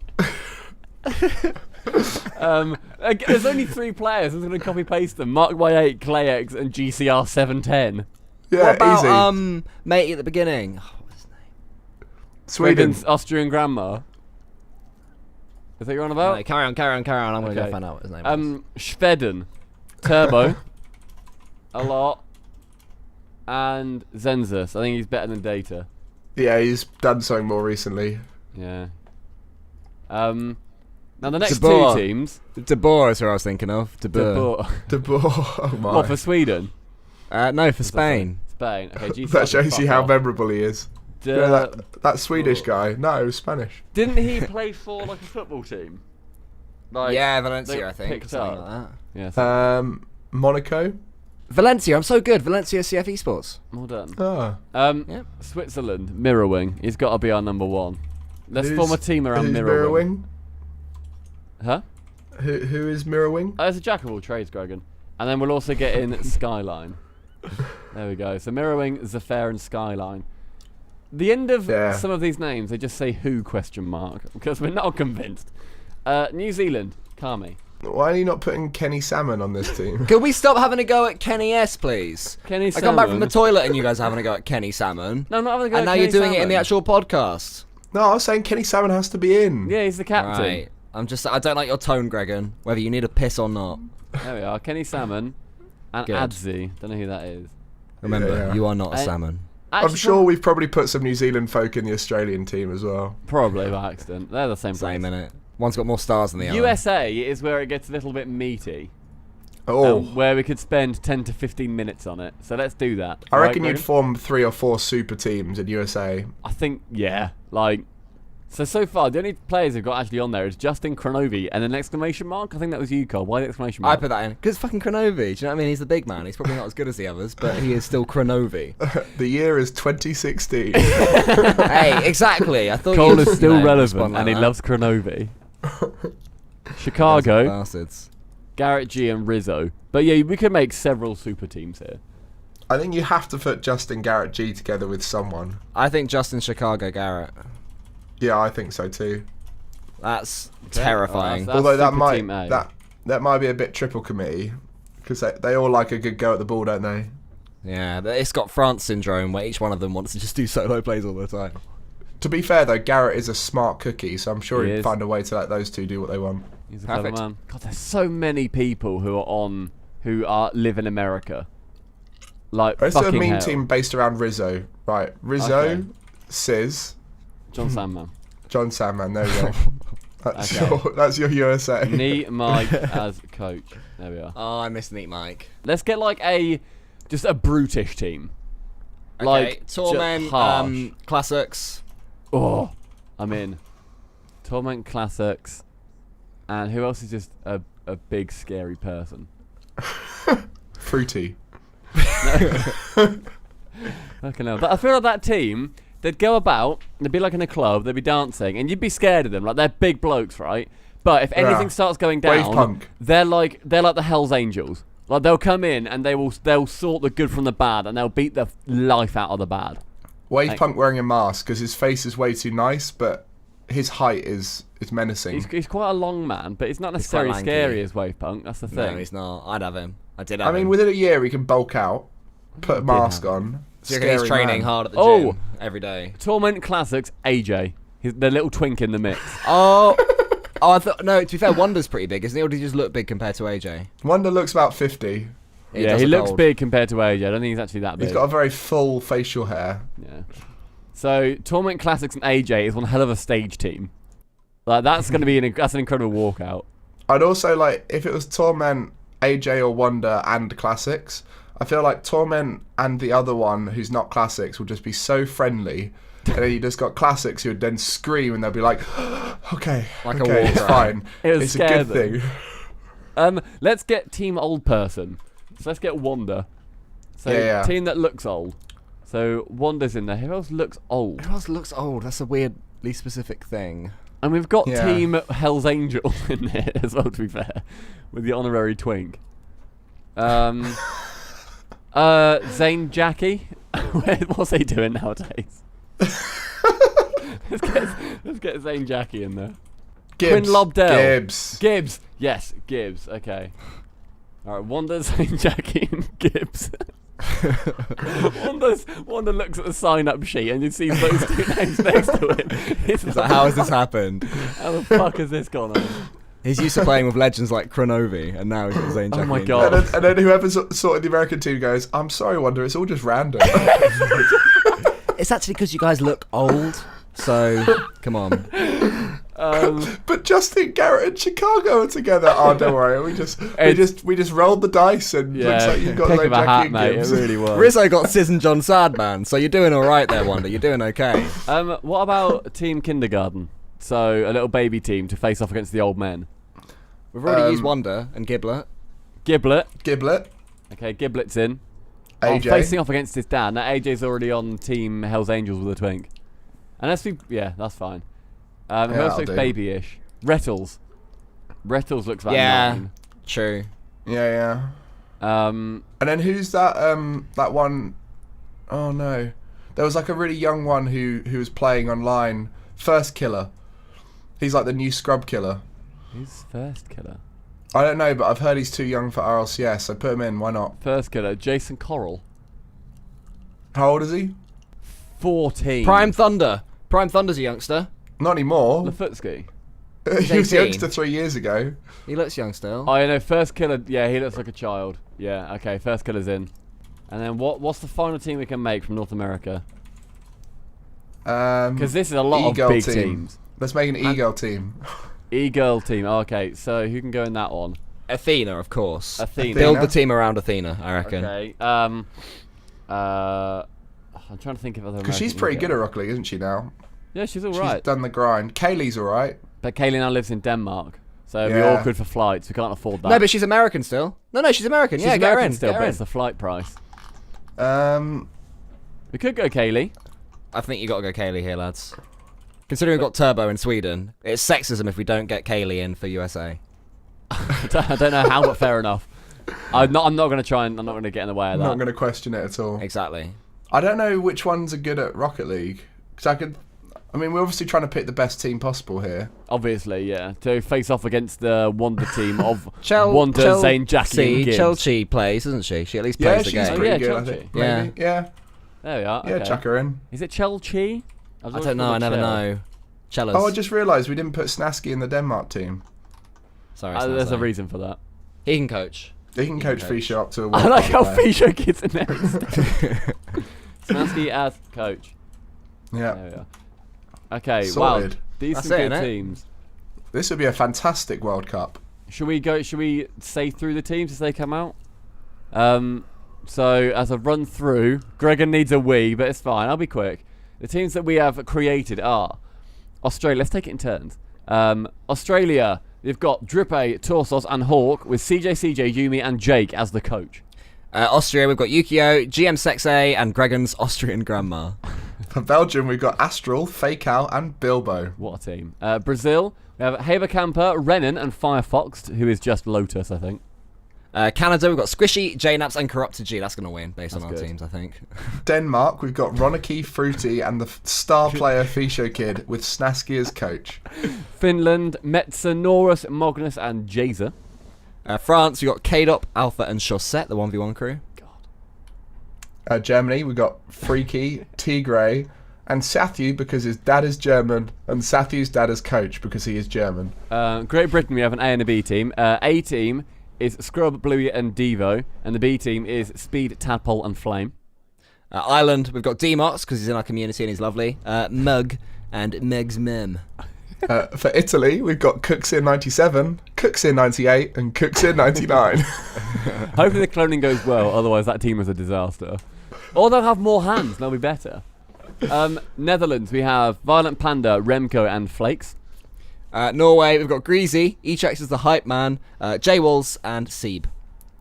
There's only 3 players. I'm going to copy paste them. Mark Y8, Clayx, and GCR 710. Yeah, what about easy. matey at the beginning? Oh, what's his name? Sweden. Gregan's Austrian grandma. Is that what you're on about? No, carry on. I'm going to Okay. go find out what his name is. Schweden, Turbo, a lot, and Zenzus. I think he's better than Data. Yeah, he's done something more recently. Yeah. Now the next De Boer. 2 teams. De Boer is who I was thinking of. De De Boer. Boer. De Boer. Oh my. What, for Sweden? No, for Spain. Spain. Okay, GCR That shows fuck you how off. memorable he is. De- You know, that Swedish Boer. guy. No, it was Spanish. Didn't he play for like a football team? Like, Yeah, they Valencia, I think. picked Something up. like that. Yeah, so Monaco. Valencia, I'm so good. Valencia CF Esports. well done. Ah. Yep. Switzerland, Mirrorwing. He's got to be our number 1. Let's Who's- form a team around who's Mirrorwing. Huh? Who is Mirrorwing? It's a jack of all trades, Gregan. And then we'll also get in Skyline. There we go. So Mirrorwing, Zafir, and Skyline. The end of Yeah. some of these names, they just say who ? Because we're not convinced. New Zealand, Kami. Why are you not putting Kenny Salmon on this team? Can we stop having a go at Kenny S, please? Kenny I come back from Salmon. the toilet and you guys are having a go at Kenny Salmon. No, I'm not having a go And at now you're Kenny doing it in the Salmon. actual podcast. No, I was saying Kenny Salmon has to be in. Yeah, he's the captain. Right. I don't like your tone, Gregan, whether you need a piss or not. There we are. Kenny Salmon and Good. Adzi. Don't know who that is. Remember, Yeah. you are not a I- salmon. I'm Actually, sure we've probably put some New Zealand folk in the Australian team as well. Probably by accident. They're the same Same place. innit? One's got more stars than the other. USA is where it gets a little bit meaty. Oh, Where we could spend 10 to 15 minutes on it. So let's do that. I Right, reckon you'd Gregan? form 3 or 4 super teams in USA. I think, yeah. Like, so far, the only players who've got actually on there is Justin Kronovi and an exclamation mark. I think that was you, Cole. Why the exclamation I mark? put that in because it's fucking Kronovi. Do you know what I mean? He's the big man. He's probably not as good as the others, but he is still Kronovi. The year is 2016. Hey, exactly. I thought Cole you'd, is still respond relevant like and he that. loves Kronovi. Chicago, Bastards. Garrett G and Rizzo. But yeah, we could make several super teams here. I think you have to put Justin Garrett G together with someone. I think Justin Chicago Garrett. Yeah, I think so too. That's terrifying. That's Although that super might team A. that might be a bit triple committee because they all like a good go at the ball, don't they? Yeah, it's got France syndrome where each one of them wants to just do solo plays all the time. To be fair though, Garrett is a smart cookie, so I'm sure He he'd is. find a way to let those two do what they want. He's a clever Perfect. man. God, there's so many people who live in America. Like Let's do a fucking meme hell. team based around Rizzo. Right, Rizzo, Okay. Sis, John Sandman. John Sandman. There we go. That's Okay. that's your USA. Me, Mike as coach. There we are. Oh, I miss Neat Mike. Let's get like just a brutish team. Okay, Like Torment, harsh. Classics. Oh, I'm in. Torment Classics. And who else is just a big scary person? Fruity. Fucking hell. But I feel like that team, they'd go about, they'd be like in a club, they'd be dancing, and you'd be scared of them. Like, they're big blokes, right? But if anything Yeah. starts going Wave down, punk. they're like the Hells Angels. Like, they'll come in and they'll sort the good from the bad, and they'll beat the life out of the bad. Wave Like- Punk wearing a mask because his face is way too nice, but his height is is menacing. He's quite a long man, but he's not necessarily lanky. scary as Wavepunk. That's the thing. No, he's not. I'd have him. I did have I mean, him. within a year, he can bulk out, put a mask on. So he's training man. hard at the Oh. gym every day. Torment Classics, AJ. He's the little twink in the mix. Oh, I thought. No, to be fair, Wonder's pretty big, isn't he? Or does he just look big compared to AJ? Wonder looks about 50. He does look looks old. big compared to AJ. I don't think he's actually that big. He's got a very full facial hair. Yeah. So Torment Classics and AJ is one hell of a stage team. Like that's going to be that's an incredible walkout. I'd also like if it was Torment, AJ, or Wonder and Classics. I feel like Torment and the other one who's not Classics will just be so friendly. And then you just got Classics who would then scream and they'll be like, okay, Like a okay, war it's cry. fine. It would It's a scare good them. thing. Let's get Team Old Person. So let's get Wanda. So Yeah. team that looks old. So Wanda's in there. Who else looks old? Who else looks old? That's a weirdly specific thing. And we've got Yeah. Team Hell's Angel in there as well, to be fair, with the honorary twink. Zane Jackie. What's he doing nowadays? let's get Zane Jackie in there. Quinn Lobdell. Gibbs. Yes, Gibbs. Okay. All right, Wanda, Zane Jackie, and Gibbs. Wanda looks at the sign-up sheet and you see those two names next to him. It's It's like, how has this happened? How the fuck has this gone on? He's used to playing with legends like Kronovi, and now he's got Zane Oh Jackie my in God. And then whoever sorted the American team goes, I'm sorry, Wonder, it's all just random. It's actually because you guys look old, so come on. But Justin, Garrett, and Chicago are together. Oh, don't worry, we just rolled the dice and looks like you've got pick Zane of a Jackie hat, and mate. It Gibbs. really was. Rizzo got Sis and John Sadman, so you're doing all right there, Wonder. You're doing okay. What about Team Kindergarten? So a little baby team to face off against the old men. We've already used Wonder and Giblet. Giblet. Okay, Giblet's in. AJ. Facing off against his dad. Now AJ's already on Team Hell's Angels with a twink. And that's fine. Who else that'll looks do. babyish? Rettles looks about Yeah, 9. true. Yeah. And then who's that? That one oh no, there was like a really young one who was playing online. First Killer. He's like the new Scrub Killer. Who's First Killer? I don't know, but I've heard he's too young for RLCS, so put him in. Why not? First Killer, Jason Coral. How old is he? 14. Prime Thunder. Prime Thunder's a youngster. Not anymore. Lafutski. He was 18. youngster 3 years ago. He looks young still. Oh, know. First Killer. Yeah, he looks like a child. Yeah. Okay. First Killer's in. And then what's the final team we can make from North America? Because this is a lot E-girl of big team. teams. Let's make an e-girl team. E-girl team. Oh, okay. So who can go in that one? Athena, of course. Athena. Build the team around Athena, I reckon. Okay. I'm trying to think of other. Because she's American pretty good at e-girls. Rocket League, isn't she now? Yeah, she's all She's right. done the grind. Kaylee's all right. But Kaylee now lives in Denmark, so it'd be Yeah. awkward for flights. We can't afford that. No, but she's American still. No, she's American. she's Yeah, get her American in. still, get her but in. it's the flight price. Um, We could go Kaylee. I think you got to go Kaylee here, lads. Considering we've got Turbo in Sweden, it's sexism if we don't get Kaylee in for USA. I don't know how, but fair enough. I'm not going to try and I'm not going to get in the way of I'm that. not going to question it at all. Exactly. I don't know which ones are good at Rocket League. Because I mean, we're obviously trying to pick the best team possible here. Obviously, yeah. To face off against the Wonder team of Wonder, Zane, Jackie, and Gibbs. Chelsea plays, doesn't she? She at least Yeah, plays the she's game. pretty yeah, good, I Chelsea. think. Maybe. Yeah. There we are. Yeah, okay. chuck her in. Is it Chelsea? I don't know. I never know. Cellos. Oh, I just realised we didn't put Snasky in the Denmark team. Sorry, There's a Snazzy. reason for that. He can coach. He can coach Fisher up to a I World like how Cup player. Fisher gets in there instead. Smansky as coach. Yeah. There we are. Okay, Sorted. wow. These are That's some it, good innit? teams. This would be a fantastic World Cup. Should we say through the teams as they come out? So as a run through, Gregan needs a wee, but it's fine. I'll be quick. The teams that we have created are Australia. Let's take it in turns. Australia, you've got Drippe, Torsos, and Hawk with CJ, Yumi, and Jake as the coach. Austria, we've got Yukio, GM Sexay, and Gregan's Austrian grandma. For Belgium, we've got Astral, Fake Out, and Bilbo. What a team. Brazil, we have Haberkamper, Renan, and Firefox, who is just Lotus, I think. Canada, we've got Squishy, JNaps, and Corrupted G. That's going to win based on our good. teams, I think. Denmark, we've got Ronicky, Fruity, and the star player Fisho Kid with Snasky as coach. Finland, Metza, Norris, Magnus, and Jazer. France, we've got K-Dop, Alpha, and Chaussette, the 1v1 crew. Germany, we've got Freaky, Tigray, and Sathu because his dad is German, and Sathu's dad is coach because he is German. Great Britain, we have an A and a B team. A team is Scrub, Bluey, and Devo, and the B team is Speed, Tadpole, and Flame. Ireland, we've got Demox because he's in our community and he's lovely. Mug and Meg's Mem. For Italy, we've got Cooks in 97, Cooks in 98, and Cooks in 99. Hopefully the cloning goes well, otherwise that team is a disaster. Or they'll have more hands, they'll be better. Netherlands, we have Violent Panda, Remco, and Flakes. Norway, we've got Greasy, Echex is the hype man, J-Walls, and Seeb.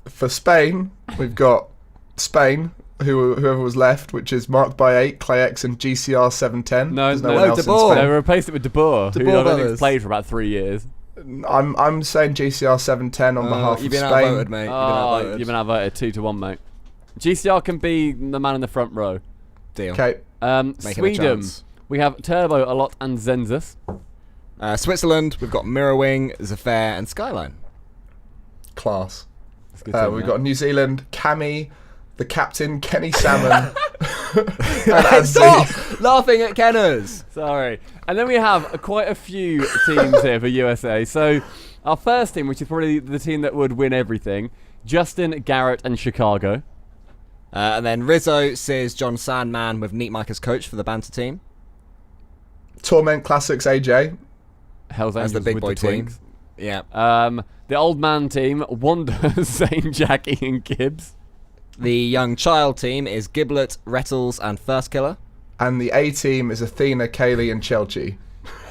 For Spain, we've got Spain, whoever was left, which is Marked by 8, Clayx, and GCR 710. No, There's no, one else in DeBoer. They Spain. replaced it with De Boer, who I don't brothers. think's played for about 3 years. I'm saying GCR 710 on behalf You've of been Spain. outvoted, mate. Oh, you've been outvoted 2-1, mate. GCR can be the man in the front row. Deal. Okay. Making a Sweden, chance. we have Turbo, Alot, and Zenzus. Switzerland, we've got Mirrorwing, Zaffair, and Skyline. Class. That's a good team, We've mate. got New Zealand, Cammy, the captain, Kenny Salmon, and Anzi. Stop laughing at Kenners. Sorry. And then we have quite a few teams here for USA. So our first team, which is probably the team that would win everything, Justin, Garrett, and Chicago. And then Rizzo, Sis, John Sandman with Neat Mike as coach for the banter team. Torment Classics, AJ. Hell's As Angels the big with boy the team. Twinks. Yeah. The old man team, Wanda, Zane, Jackie, and Gibbs. The young child team is Giblet, Rettles, and First Killer. And the A team is Athena, Kaylee, and Chelsea.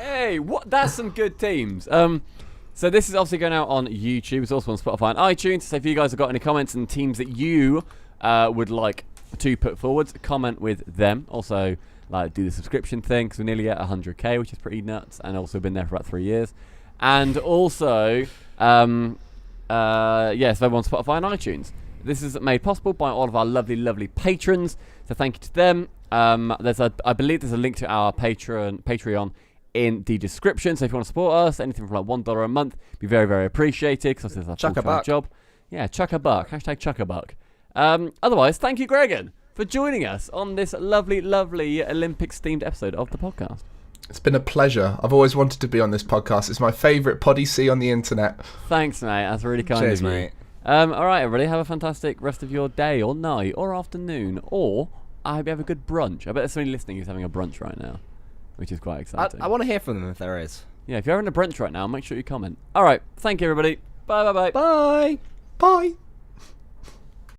Hey, what? That's some good teams. So this is obviously going out on YouTube. It's also on Spotify and iTunes. So if you guys have got any comments and teams that you would like to put forwards, comment with them. Also, like, do the subscription thing because we're nearly at 100k, which is pretty nuts, and also been there for about 3 years. And also, yes, they're on Spotify and iTunes. This is made possible by all of our lovely, lovely patrons. So thank you to them. I believe there's a link to our Patreon in the description. So if you want to support us, anything from like $1 a month, be very, very appreciated because it's our Chuck a full-time buck. job. Yeah, chuck a buck. Hashtag chuck a buck. Otherwise, thank you, Gregan, for joining us on this lovely, lovely Olympics-themed episode of the podcast. It's been a pleasure. I've always wanted to be on this podcast. It's my favourite Poddy C on the internet. Thanks, mate. That's really kind Cheers, of you. mate. All right, everybody. Have a fantastic rest of your day or night or afternoon, or I hope you have a good brunch. I bet there's somebody listening who's having a brunch right now, which is quite exciting. I want to hear from them if there is. Yeah, if you're having a brunch right now, make sure you comment. All right. Thank you, everybody. Bye, bye, bye. Bye. Bye.